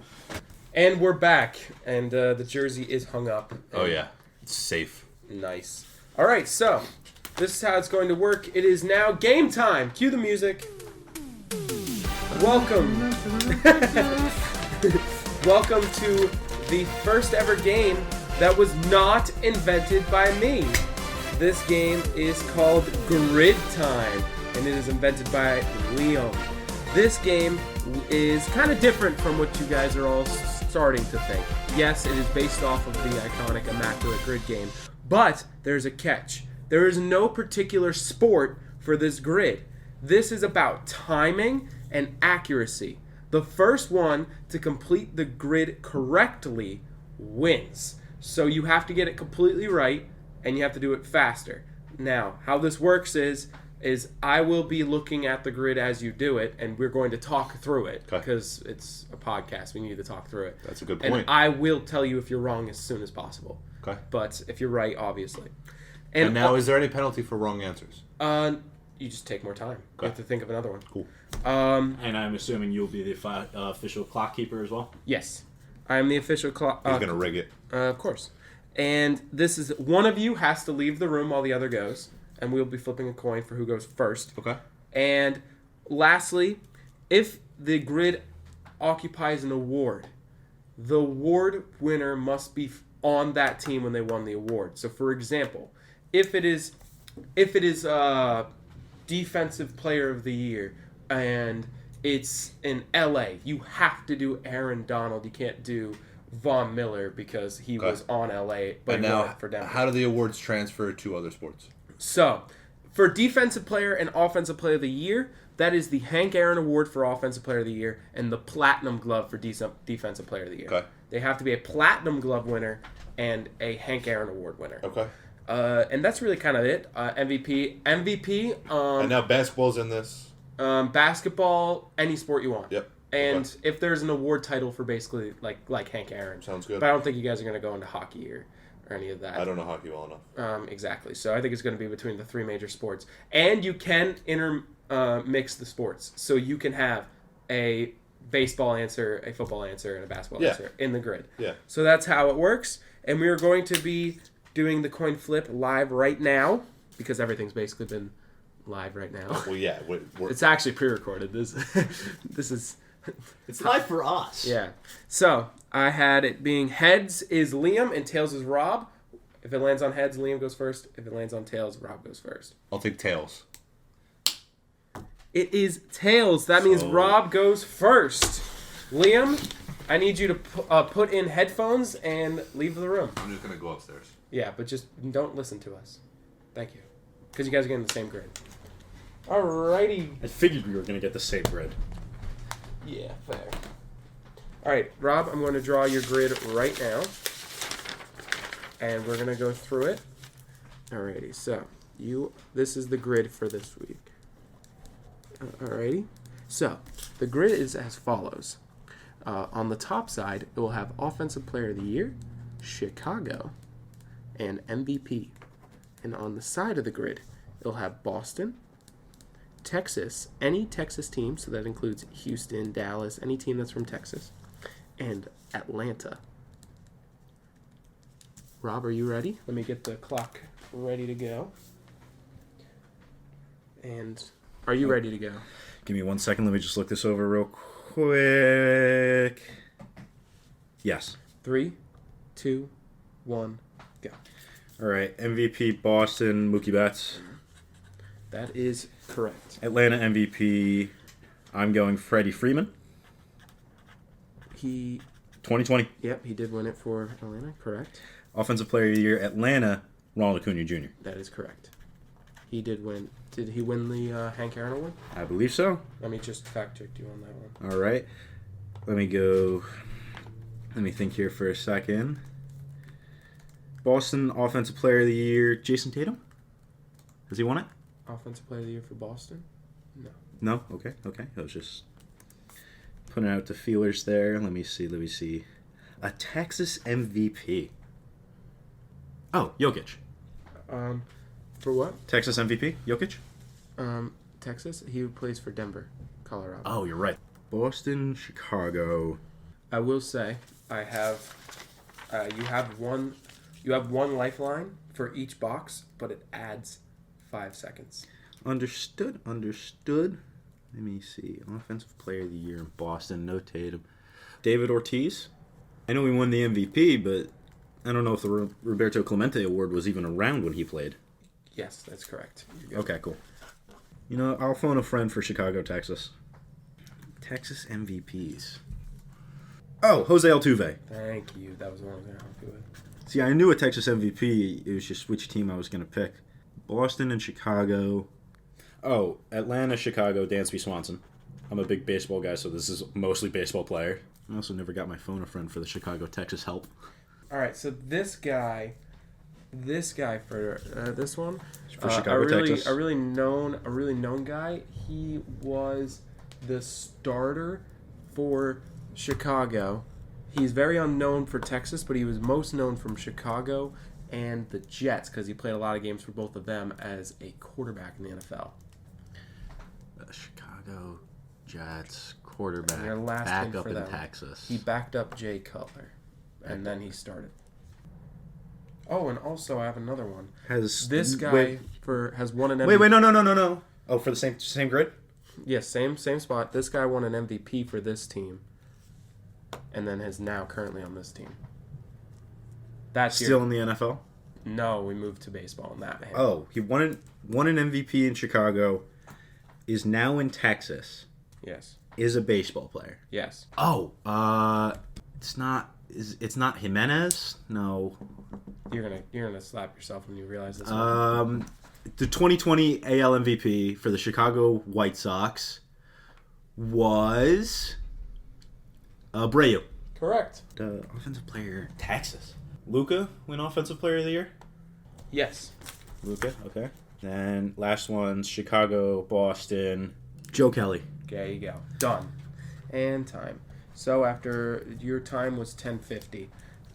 And we're back, and the jersey is hung up. Oh, yeah. It's safe. Nice. All right, so this is how it's going to work. It is now game time. Cue the music. Welcome. Welcome to the first ever game that was not invented by me. This game is called Grid Time, and it is invented by Liam. This game is kind of different from what you guys are all starting to think. Yes, it is based off of the iconic Immaculate Grid game, but there's a catch. There is no particular sport for this grid. This is about timing and accuracy. The first one to complete the grid correctly wins. So you have to get it completely right, and you have to do it faster. Now, how this works is is I will be looking at the grid as you do it, and we're going to talk through it Okay. because it's a podcast. We need to talk through it. That's a good And point. I will tell you if you're wrong as soon as possible. Okay. But if you're right, obviously. And now, is there any penalty for wrong answers? You just take more time. Okay. You have to think of another one. Cool. And I'm assuming you'll be the official clock keeper as well? Yes. I'm the official clock. He's going to rig it. Of course. And this is one of you has to leave the room while the other goes, and we'll be flipping a coin for who goes first. Okay. And lastly, if the grid occupies an award, the award winner must be on that team when they won the award. So, for example, if it is Defensive Player of the Year and it's in LA, you have to do Aaron Donald. You can't do Von Miller because he Okay. was on LA, but And he won now, it for Denver. how do the awards transfer to other sports? So, for Defensive Player and Offensive Player of the Year, that is the Hank Aaron Award for Offensive Player of the Year and the Platinum Glove for Defensive Player of the Year. Okay. They have to be a Platinum Glove winner and a Hank Aaron Award winner. Okay. And that's really kind of it. MVP. And now basketball's in this. Basketball, any sport you want. Yep. And Okay. if there's an award title for basically like Hank Aaron. Sounds good. But I don't think you guys are going to go into hockey or any of that. I don't know hockey well enough. Exactly. So I think it's going to be between the three major sports. And you can mix the sports. So you can have a baseball answer, a football answer, and a basketball answer in the grid. Yeah. So that's how it works. And we are going to be doing the coin flip live right now because everything's basically been live right now. Well, yeah. It's actually pre-recorded. This is... It's live for us. Yeah. So, I had it being heads is Liam and tails is Rob. If it lands on heads, Liam goes first. If it lands on tails, Rob goes first. I'll take tails. It is tails. That means Rob goes first. Liam, I need you to put in headphones and leave the room. I'm just going to go upstairs. Yeah, but just don't listen to us. Thank you. Because you guys are getting the same grid. Alrighty. I figured we were going to get the same grid. Yeah, fair. Alright, Rob, I'm going to draw your grid right now. And we're going to go through it. Alrighty, so this is the grid for this week. Alrighty. So, the grid is as follows. On the top side, it will have Offensive Player of the Year, Chicago, and MVP. And on the side of the grid, it'll have Boston, Texas, any Texas team, so that includes Houston, Dallas, any team that's from Texas, and Atlanta. Rob, are you ready? Let me get the clock ready to go. And are you ready to go? Give me 1 second. Let me just look this over real quick. Yes. 3, 2, 1, go. All right. MVP Boston, Mookie Betts. That is correct. Atlanta MVP. I'm going Freddie Freeman. He 2020. Yep, he did win it for Atlanta, correct. Offensive Player of the Year, Atlanta, Ronald Acuna Jr. That is correct. He did win. Did he win the Hank Aaron Award? I believe so. Let me just fact check you on that one. All right. Let me go. Let me think here for a second. Boston Offensive Player of the Year, Jason Tatum. Has he won it? Offensive Player of the Year for Boston? No. No? Okay. I was just putting out the feelers there. Let me see. A Texas MVP. Oh, Jokic. For what? Texas MVP, Jokic? Texas? He plays for Denver, Colorado. Oh, you're right. Boston, Chicago. I will say, I have. You have one lifeline for each box, but it adds 5 seconds. Understood. Let me see. Offensive Player of the Year in Boston, no Tatum. David Ortiz. I know he won the MVP, but I don't know if the Roberto Clemente Award was even around when he played. Yes, that's correct. Okay, cool. You know, I'll phone a friend for Chicago, Texas. Texas MVPs. Oh, Jose Altuve. Thank you. That was the one I was going to help you with. See, I knew a Texas MVP. It was just which team I was going to pick. Boston and Chicago. Oh, Atlanta, Chicago, Dansby Swanson. I'm a big baseball guy, so this is mostly baseball player. I also never got my phone a friend for the Chicago, Texas help. All right, so this guy This guy for this one. For Chicago, Texas. A really known guy. He was the starter for Chicago. He's very unknown for Texas, but he was most known from Chicago and the Jets because he played a lot of games for both of them as a quarterback in the NFL. Chicago Jets quarterback Their last back hint up for in them. Texas. He backed up Jay Cutler, and then he started. Oh, and also I have another one. This guy has won an MVP. Wait, no. Oh, for the same grid? Yes, same spot. This guy won an MVP for this team, and then is now currently on this team. That's Still in the NFL? No, we moved to baseball in that. Oh, he won an MVP in Chicago, is now in Texas, Yes. is a baseball player. Yes. Oh, it's not Jimenez? No. You're gonna slap yourself when you realize this. The 2020 AL MVP for the Chicago White Sox was Abreu. Correct. The offensive player, Texas. Luka win Offensive Player of the Year? Yes. Luka, okay. Then last one's Chicago, Boston. Joe Kelly. There you go. Done. And time. So after your time was 10:50,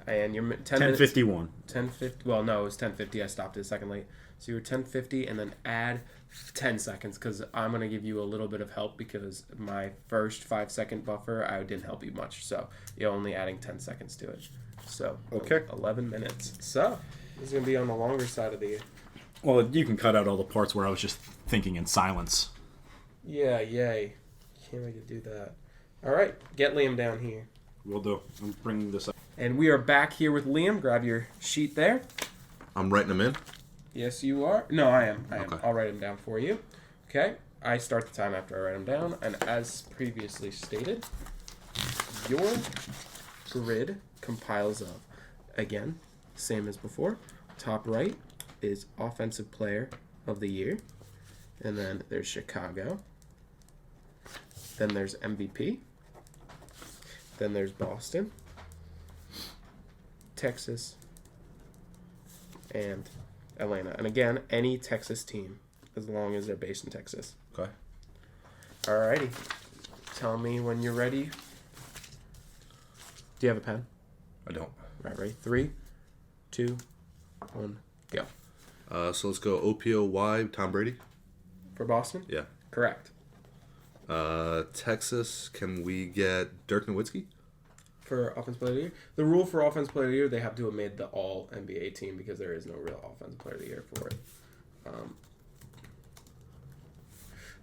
and your 10:51. 10:50. Well, no, it was 10:50. I stopped it a second late. So you were 10:50, and then add 10 seconds because I'm gonna give you a little bit of help because my first 5-second buffer I didn't help you much. So you're only adding 10 seconds to it. So okay, 11 minutes. So this is gonna be on the longer side of the. Well, you can cut out all the parts where I was just thinking in silence. Yeah, yay. Can't wait to do that. All right, get Liam down here. Will do. I'm bringing this up. And we are back here with Liam. Grab your sheet there. I'm writing them in. Yes, you are. No, I am. Okay. I'll write them down for you. Okay. I start the time after I write them down. And as previously stated, your grid compiles of, again, same as before. Top right is Offensive Player of the Year. And then there's Chicago. Then there's MVP. Then there's Boston, Texas, and Atlanta. And again, any Texas team, as long as they're based in Texas. Okay. Alrighty. Tell me when you're ready. Do you have a pen? I don't. Right, ready? 3, 2, 1, go. So let's go OPOY, Tom Brady. For Boston? Yeah. Correct. Texas, can we get Dirk Nowitzki? For Offensive Player of the Year? The rule for Offensive Player of the Year, they have to have made the All-NBA team because there is no real Offensive Player of the Year for it.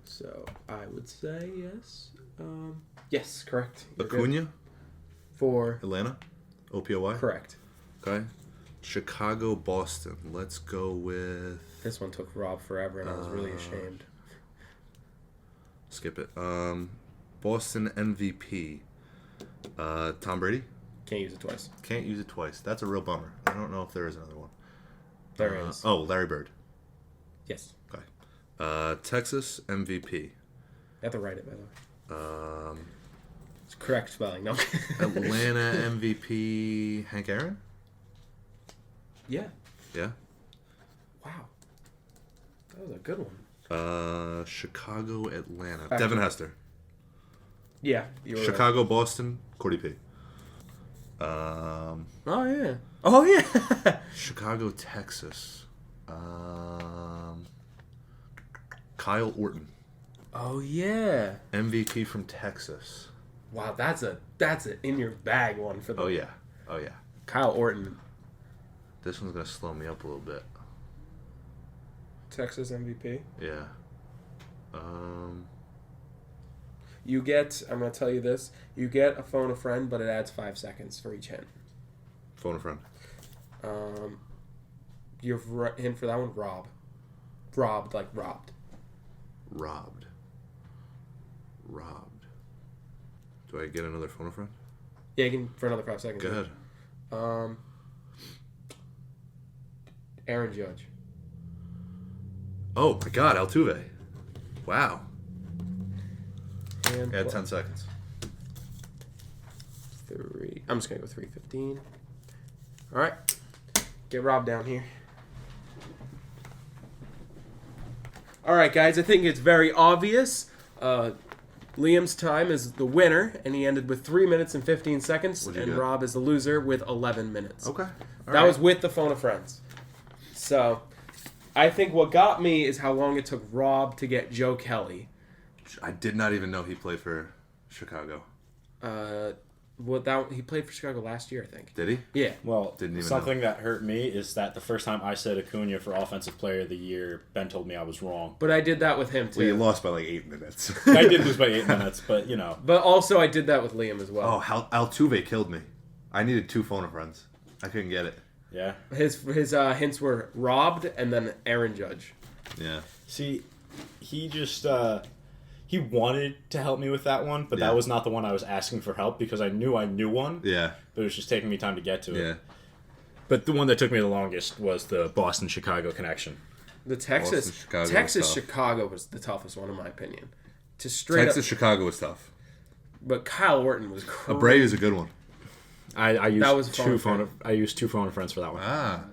So I would say yes. Yes, correct. You're good. Acuna? For Atlanta? OPOY? correct. Okay. Chicago, Boston. Let's go with... This one took Rob forever, and I was really ashamed. Skip it. Boston MVP. Tom Brady? Can't use it twice. Can't use it twice. That's a real bummer. I don't know if there is another one. There is. Oh, Larry Bird. Yes. Okay. Texas MVP. You have to write it, by the way. It's correct spelling. No. Atlanta MVP. Hank Aaron? Yeah. Yeah. Wow. That was a good one. Chicago, Atlanta. Back Devin to- Hester. Yeah. You were Chicago, Boston. Cordy P. Oh, yeah. Oh, yeah. Chicago, Texas. Kyle Orton. Oh, yeah. MVP from Texas. Wow, that's a in your bag one for the. Oh yeah. Oh yeah. Kyle Orton, This one's gonna slow me up a little bit. Texas MVP. Yeah. You get. I'm gonna tell you this. You get a phone a friend, but it adds 5 seconds for each hint. Phone a friend. Your hint for that one, Rob. Robbed, like robbed. Robbed. Do I get another phone a friend? Yeah, you can for another 5 seconds. Go ahead. Aaron Judge. Oh my God, Altuve. Wow. And Add 10 seconds. 3. I'm just gonna go 3:15. All right. Get Rob down here. All right, guys, I think it's very obvious. Liam's time is the winner, and he ended with 3 minutes and 15 seconds, What'd you and get? Rob is the loser with 11 minutes. Okay. That was with the phone of friends. So, I think what got me is how long it took Rob to get Joe Kelly. I did not even know he played for Chicago. He played for Chicago last year, I think. Did he? Yeah. Well, Didn't even something that hurt me is that the first time I said Acuna for Offensive Player of the Year, Ben told me I was wrong. But I did that with him, too. Well, you lost by like 8 minutes. I did lose by 8 minutes, but, you know. But also, I did that with Liam as well. Oh, Altuve killed me. I needed 2 phone of friends. I couldn't get it. Yeah. His hints were robbed and then Aaron Judge. Yeah. See, he just... he wanted to help me with that one, but Yeah. that was not the one I was asking for help because I knew one. Yeah. But it was just taking me time to get to it. Yeah. But the one that took me the longest was the Boston-Chicago connection. The Chicago Texas-Chicago was the toughest one, in my opinion. To straight Texas-Chicago was tough. But Kyle Orton was crazy. Abreu is a good one. I used That was two phone phone. I used 2 phone friends for that one. Ah.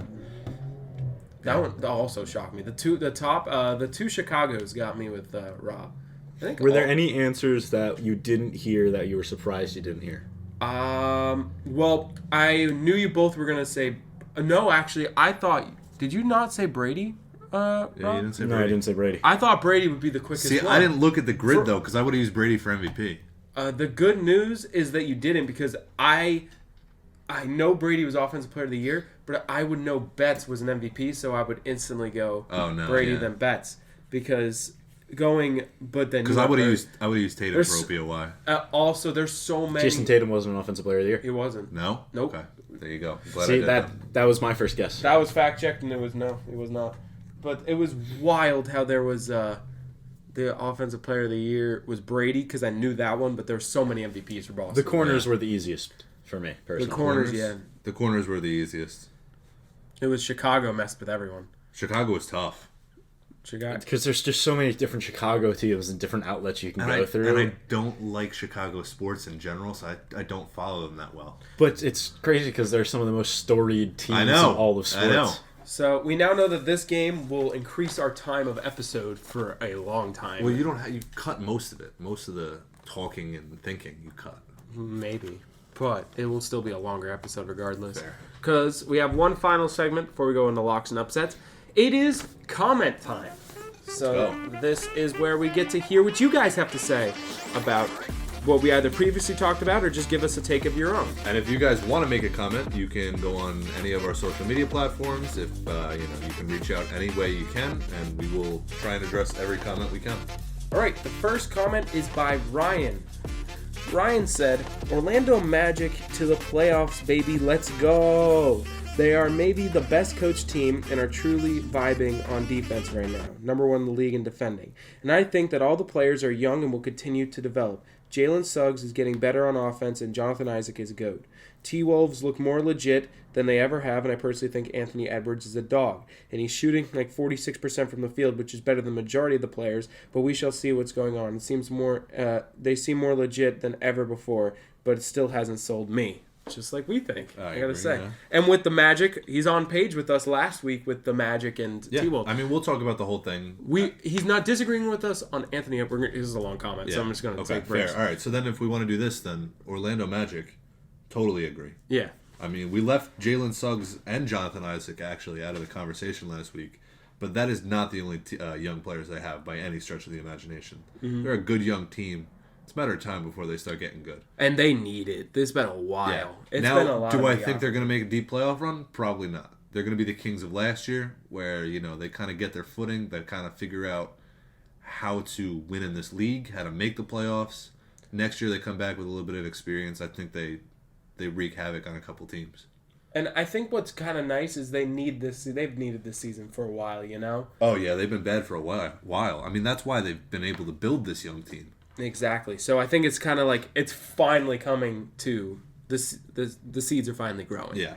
That one also shocked me. The two Chicagos got me with Rob. I think Were there any answers that you didn't hear that you were surprised you didn't hear? Well, I knew you both were gonna say. No, actually, I thought. Did you not say Brady? Yeah, you Rob? didn't say No, I Brady. didn't say Brady. I thought Brady would be the quickest. See, one. I didn't look at the grid, though, because I would have used Brady for MVP. The good news is that you didn't because I know Brady was Offensive Player of the Year, but I would know Betts was an MVP, so I would instantly go Brady yeah. then Betts because going. But then Because I would have used Tatum There's- for OPOY. Also, there's so many. Jason Tatum wasn't an Offensive Player of the Year. He wasn't. No? Nope. Okay. There you go. Glad I See, did that was my first guess. That was fact checked, and it was no, it was not. But it was wild how there was the Offensive Player of the Year was Brady because I knew that one, but there were so many MVPs for Boston. The corners were the easiest for me, personally. The corners, yeah. The corners were the easiest. It was Chicago messed with everyone. Chicago was tough. Chicago. Because there's just so many different Chicago teams and different outlets you can go through. And I don't like Chicago sports in general, so I don't follow them that well. But it's crazy because they're some of the most storied teams I know. in all of sports. I know. So we now know that this game will increase our time of episode for a long time. Well, you cut most of it. Most of the talking and thinking you cut. Maybe. But it will still be a longer episode regardless. Fair. Because we have one final segment before we go into locks and upsets. It is comment time. So this is where we get to hear what you guys have to say about what we either previously talked about or just give us a take of your own. And if you guys want to make a comment, you can go on any of our social media platforms. If you can reach out any way you can, and we will try and address every comment we can. All right, the first comment is by Ryan. Ryan said, Orlando Magic to the playoffs, baby, let's go. They are maybe the best coached team and are truly vibing on defense right now. Number 1 in the league in defending. And I think that all the players are young and will continue to develop. Jalen Suggs is getting better on offense and Jonathan Isaac is a GOAT. T-Wolves look more legit than they ever have, and I personally think Anthony Edwards is a dog. And he's shooting like 46% from the field, which is better than the majority of the players, but we shall see what's going on. It seems they seem more legit than ever before, but it still hasn't sold me. Just like we think, I gotta agree, say. yeah. And with the Magic, he's on page with us last week with the Magic and T-Wolves. I mean, we'll talk about the whole thing. He's not disagreeing with us on Anthony Edwards. This is a long comment, so I'm just going to take breaks. Fair. All right, so then if we want to do this, then Orlando Magic, totally agree. Yeah. I mean, we left Jalen Suggs and Jonathan Isaac actually out of the conversation last week, but that is not the only young players they have by any stretch of the imagination. Mm-hmm. They're a good young team. It's a matter of time before they start getting good. And they need it. It's been a while. Yeah. It's now, been a lot. do I think they're going to make a deep playoff run? Probably not. They're going to be the Kings of last year, where they kind of get their footing, they kind of figure out how to win in this league, how to make the playoffs. Next year they come back with a little bit of experience. I think they wreak havoc on a couple teams. And I think what's kind of nice is they need this. They've needed this season for a while, Oh yeah, they've been bad for a while. I mean, that's why they've been able to build this young team. Exactly. So I think it's kind of like it's finally coming to this. The seeds are finally growing. Yeah.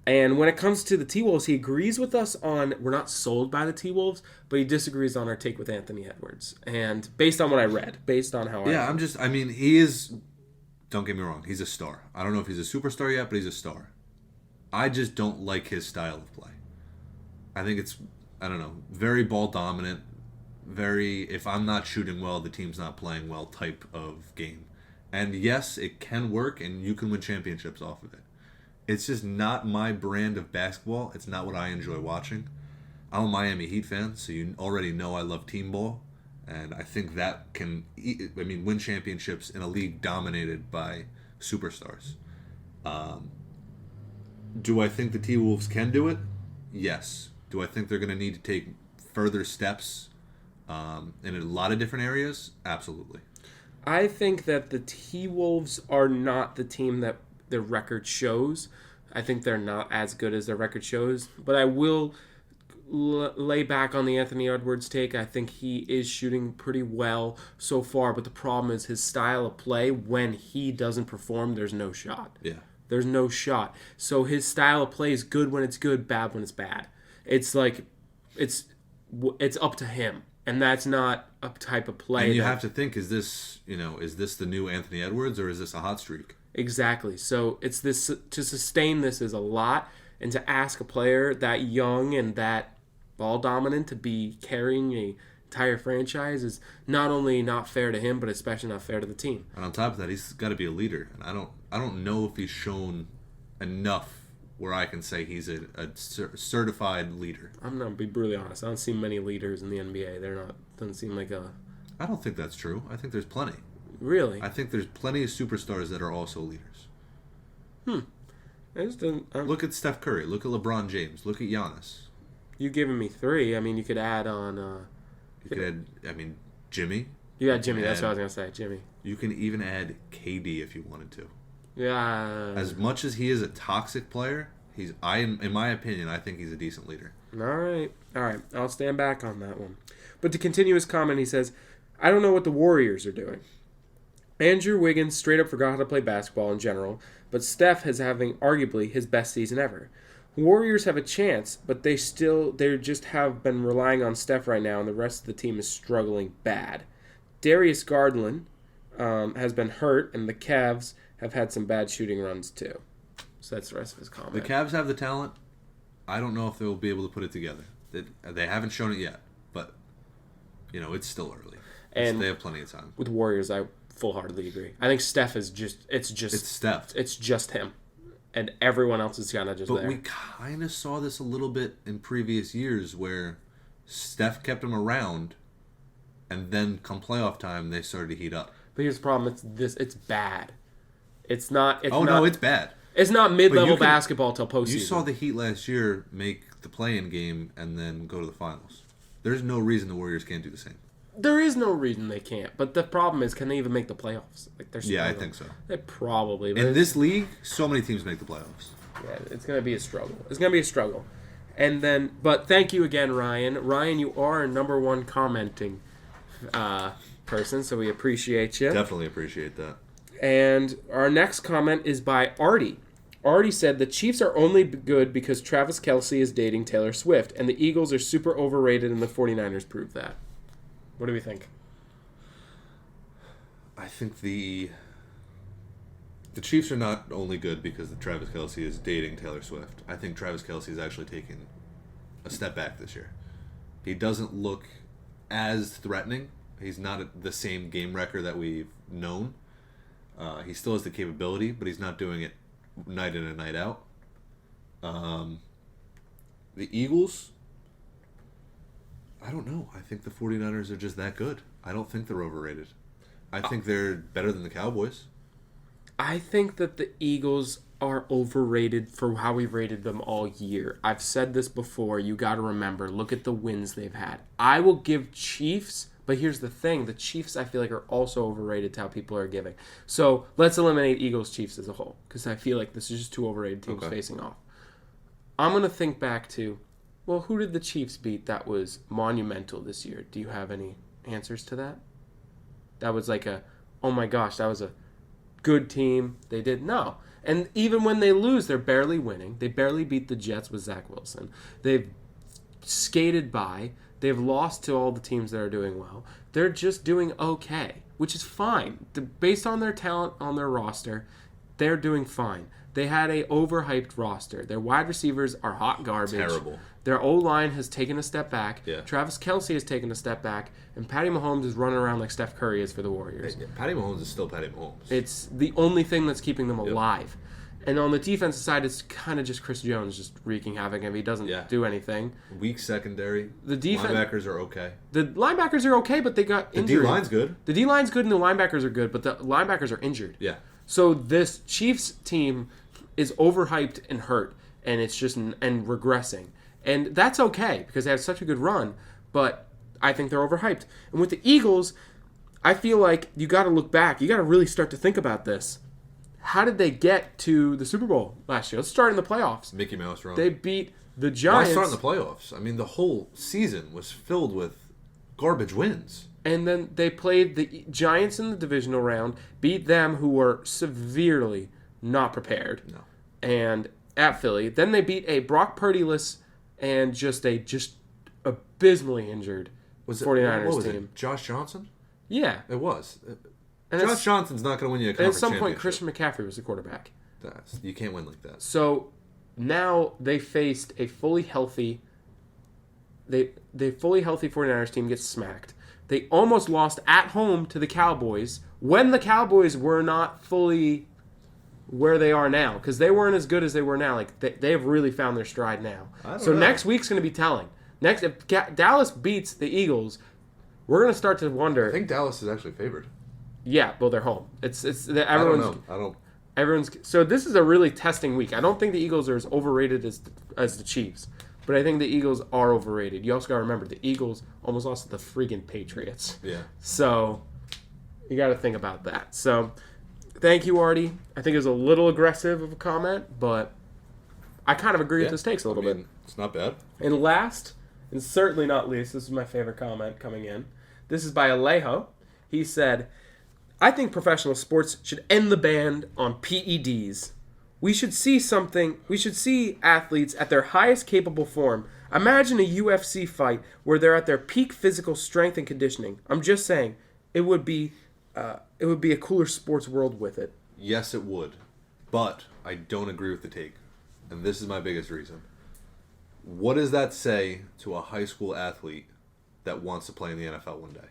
And when it comes to the T-Wolves, he agrees with us on we're not sold by the T-Wolves, but he disagrees on our take with Anthony Edwards. And based on what I read, based on how I mean, he is, don't get me wrong, he's a star. I don't know if he's a superstar yet, but he's a star. I just don't like his style of play. I think it's, I don't know, very ball dominant, very if I'm not shooting well, the team's not playing well type of game. And yes, it can work, and you can win championships off of it. It's just not my brand of basketball. It's not what I enjoy watching. I'm a Miami Heat fan, so you already know I love team ball. And I think that can, win championships in a league dominated by superstars. Do I think the T-Wolves can do it? Yes. Do I think they're going to need to take further steps in a lot of different areas? Absolutely. I think that the T-Wolves are not the team that their record shows. I think they're not as good as their record shows. But I will lay back on the Anthony Edwards take. I think he is shooting pretty well so far. But the problem is his style of play. When he doesn't perform, there's no shot. Yeah. There's no shot. So his style of play is good when it's good, bad when it's bad. It's like, it's up to him. And that's not a type of play. And you have to think, is this the new Anthony Edwards, or is this a hot streak? Exactly. So it's this, to sustain this is a lot, and to ask a player that young and that ball dominant to be carrying a entire franchise is not only not fair to him, but especially not fair to the team. And on top of that, he's got to be a leader. And I don't know if he's shown enough where I can say he's a certified leader. I'm going to be brutally honest. I don't see many leaders in the NBA. Doesn't seem like a... I don't think that's true. I think there's plenty. Really? I think there's plenty of superstars that are also leaders. I just didn't... Look at Steph Curry. Look at LeBron James. Look at Giannis. You've given me three. I mean, you could add on... You could add, Jimmy. Yeah, Jimmy. That's what I was going to say. Jimmy. You can even add KD if you wanted to. Yeah. As much as he is a toxic player, in my opinion, I think he's a decent leader. All right. I'll stand back on that one. But to continue his comment, he says, I don't know what the Warriors are doing. Andrew Wiggins straight up forgot how to play basketball in general, but Steph is having arguably his best season ever. Warriors have a chance, but they just have been relying on Steph right now, and the rest of the team is struggling bad. Darius Garland has been hurt, and the Cavs have had some bad shooting runs too. So that's the rest of his comment. The Cavs have the talent. I don't know if they'll be able to put it together. They haven't shown it yet, but it's still early. And they have plenty of time. With Warriors, I full-heartedly agree. I think Steph is it's Steph. It's just him, and everyone else is kind of just but there. We kind of saw this a little bit in previous years where Steph kept him around, and then come playoff time, they started to heat up. But here's the problem: it's bad. It's not. No, it's bad. It's not mid-level basketball till postseason. You saw the Heat last year make the play-in game and then go to the finals. There's no reason the Warriors can't do the same. There is no reason they can't. But the problem is, can they even make the playoffs? Yeah, I think so. They probably. In this league, so many teams make the playoffs. Yeah, it's going to be a struggle. And then, but thank you again, Ryan. Ryan, you are a number one commenting person, so we appreciate you. Definitely appreciate that. And our next comment is by Artie. Artie said, the Chiefs are only good because Travis Kelce is dating Taylor Swift, and the Eagles are super overrated, and the 49ers prove that. What do we think? I think the Chiefs are not only good because Travis Kelce is dating Taylor Swift. I think Travis Kelce is actually taking a step back this year. He doesn't look as threatening. He's not the same game wrecker that we've known. He still has the capability, but he's not doing it night in and night out. The Eagles, I don't know. I think the 49ers are just that good. I don't think they're overrated. I think they're better than the Cowboys. I think that the Eagles are overrated for how we've rated them all year. I've said this before. You got to remember. Look at the wins they've had. I will give Chiefs... But here's the thing. The Chiefs, I feel like, are also overrated to how people are giving. So let's eliminate Eagles-Chiefs as a whole, because I feel like this is just two overrated teams facing off. I'm going to think back to, well, who did the Chiefs beat that was monumental this year? Do you have any answers to that? That was like oh my gosh, that was a good team. They did. No. And even when they lose, they're barely winning. They barely beat the Jets with Zach Wilson. They've skated by. They've lost to all the teams that are doing well. They're just doing okay, which is fine. Based on their talent on their roster, they're doing fine. They had a overhyped roster. Their wide receivers are hot garbage. Terrible. Their O-line has taken a step back. Yeah. Travis Kelce has taken a step back. And Patty Mahomes is running around like Steph Curry is for the Warriors. Patty Mahomes is still Patty Mahomes. It's the only thing that's keeping them alive. And on the defensive side, it's kind of just Chris Jones just wreaking havoc if he doesn't do anything. Weak secondary. The linebackers are okay. The linebackers are okay, but they got injured. The D-line's good. The D-line's good and the linebackers are good, but the linebackers are injured. Yeah. So this Chiefs team is overhyped and hurt, and it's just and regressing. And that's okay because they have such a good run, but I think they're overhyped. And with the Eagles, I feel like you got to look back. You got to really start to think about this. How did they get to the Super Bowl last year? Let's start in the playoffs. Mickey Mouse run. They beat the Giants. Why start in the playoffs? I mean, the whole season was filled with garbage wins. And then they played the Giants in the divisional round, beat them who were severely not prepared. No. And at Philly. Then they beat a Brock Purdy-less and just abysmally injured 49ers team. Josh Johnson? Yeah. It was. And Josh Johnson's not going to win you a conference championship. At some point, championship. Christian McCaffrey was the quarterback. You can't win like that. So now they faced a fully healthy... The fully healthy 49ers team gets smacked. They almost lost at home to the Cowboys when the Cowboys were not fully where they are now because they weren't as good as they were now. Like they have really found their stride now. So next week's going to be telling. If Dallas beats the Eagles, we're going to start to wonder. I think Dallas is actually favored. Yeah, well they're home. Everyone's. I don't know. Everyone's. So this is a really testing week. I don't think the Eagles are as overrated as the Chiefs. But I think the Eagles are overrated. You also got to remember, the Eagles almost lost to the freaking Patriots. Yeah. So you got to think about that. So thank you, Artie. I think it was a little aggressive of a comment, but I kind of agree with his takes a little bit. It's not bad. And last, and certainly not least, this is my favorite comment coming in. This is by Alejo. He said, I think professional sports should end the ban on PEDs. We should see athletes at their highest capable form. Imagine a UFC fight where they're at their peak physical strength and conditioning. I'm just saying, it would be a cooler sports world with it. Yes, it would. But I don't agree with the take. And this is my biggest reason. What does that say to a high school athlete that wants to play in the NFL one day?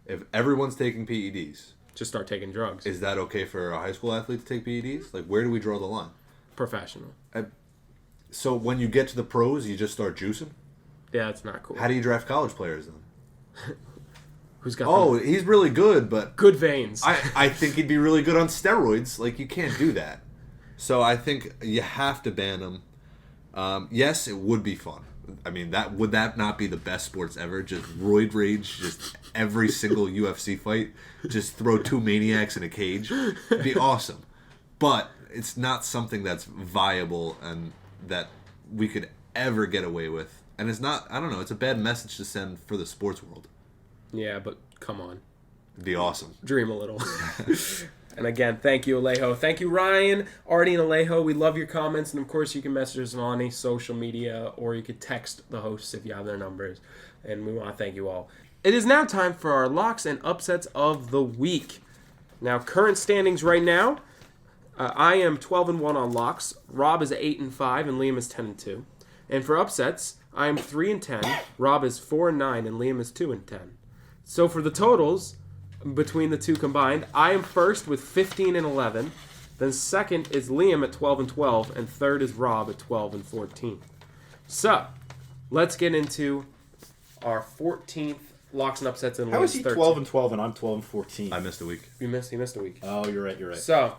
If everyone's taking PEDs... Just start taking drugs. Is that okay for a high school athlete to take PEDs? Like, where do we draw the line? Professional. So when you get to the pros, you just start juicing? Yeah, it's not cool. How do you draft college players then? Who's got he's really good, but... Good veins. I think he'd be really good on steroids. Like, you can't do that. So I think you have to ban them. Yes, it would be fun. I mean, would that not be the best sports ever? Just roid rage, just every single UFC fight, just throw two maniacs in a cage. It'd be awesome. But it's not something that's viable and that we could ever get away with. And it's not, I don't know, it's a bad message to send for the sports world. Yeah, but come on. It'd be awesome. Dream a little. And again, thank you, Alejo. Thank you, Ryan, Artie, and Alejo. We love your comments. And, of course, you can message us on any social media or you could text the hosts if you have their numbers. And we want to thank you all. It is now time for our locks and upsets of the week. Now, current standings right now, I am 12-1 on locks. Rob is 8-5, and Liam is 10-2. And for upsets, I am 3-10. Rob is 4-9, and Liam is 2-10. So for the totals... Between the two combined, I am first with 15-11. Then second is Liam at 12-12, and third is Rob at 12-14. So, let's get into our 14th locks and upsets and How is he 12-12 and I'm 12-14? I missed a week. He missed a week. Oh, you're right. So,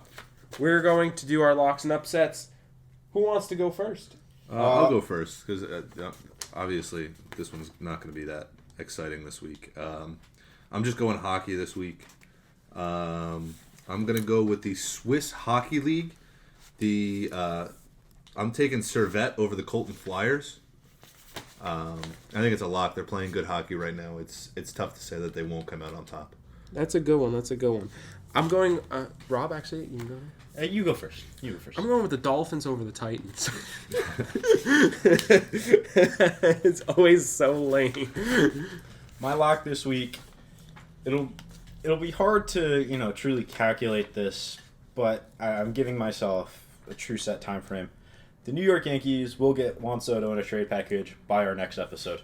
we're going to do our locks and upsets. Who wants to go first? I'll go first because obviously this one's not going to be that exciting this week. I'm just going hockey this week. I'm going to go with the Swiss Hockey League. I'm taking Servette over the Colton Flyers. I think it's a lock. They're playing good hockey right now. It's tough to say that they won't come out on top. That's a good one. I'm going... Rob, actually, you can go. You go first. I'm going with the Dolphins over the Titans. It's always so lame. My lock this week... It'll be hard to, truly calculate this, but I'm giving myself a true set time frame. The New York Yankees will get Juan Soto in a trade package by our next episode.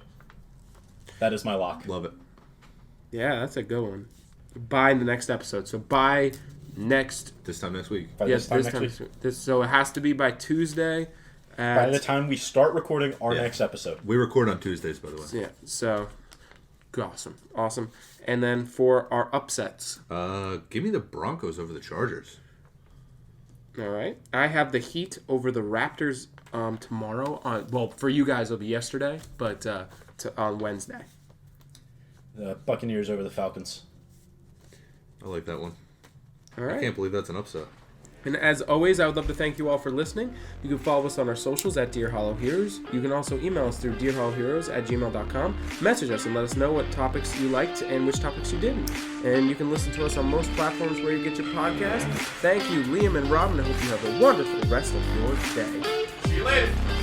That is my lock. Love it. Yeah, that's a good one. By the next episode. So by next... This time next week. By Yes, this time this next time. week. So it has to be by Tuesday. By the time we start recording our Yeah. next episode. We record on Tuesdays, by the way. Yeah, so... Awesome. And then for our upsets... Give me the Broncos over the Chargers. All right. I have the Heat over the Raptors tomorrow. Well, for you guys, it'll be yesterday, but on Wednesday. The Buccaneers over the Falcons. I like that one. All I right. can't believe that's an upset. And as always, I would love to thank you all for listening. You can follow us on our socials at Dear Hollow Heroes. You can also email us through dearhollowheroes@gmail.com. Message us and let us know what topics you liked and which topics you didn't. And you can listen to us on most platforms where you get your podcast. Thank you, Liam and Robin. I hope you have a wonderful rest of your day. See you later.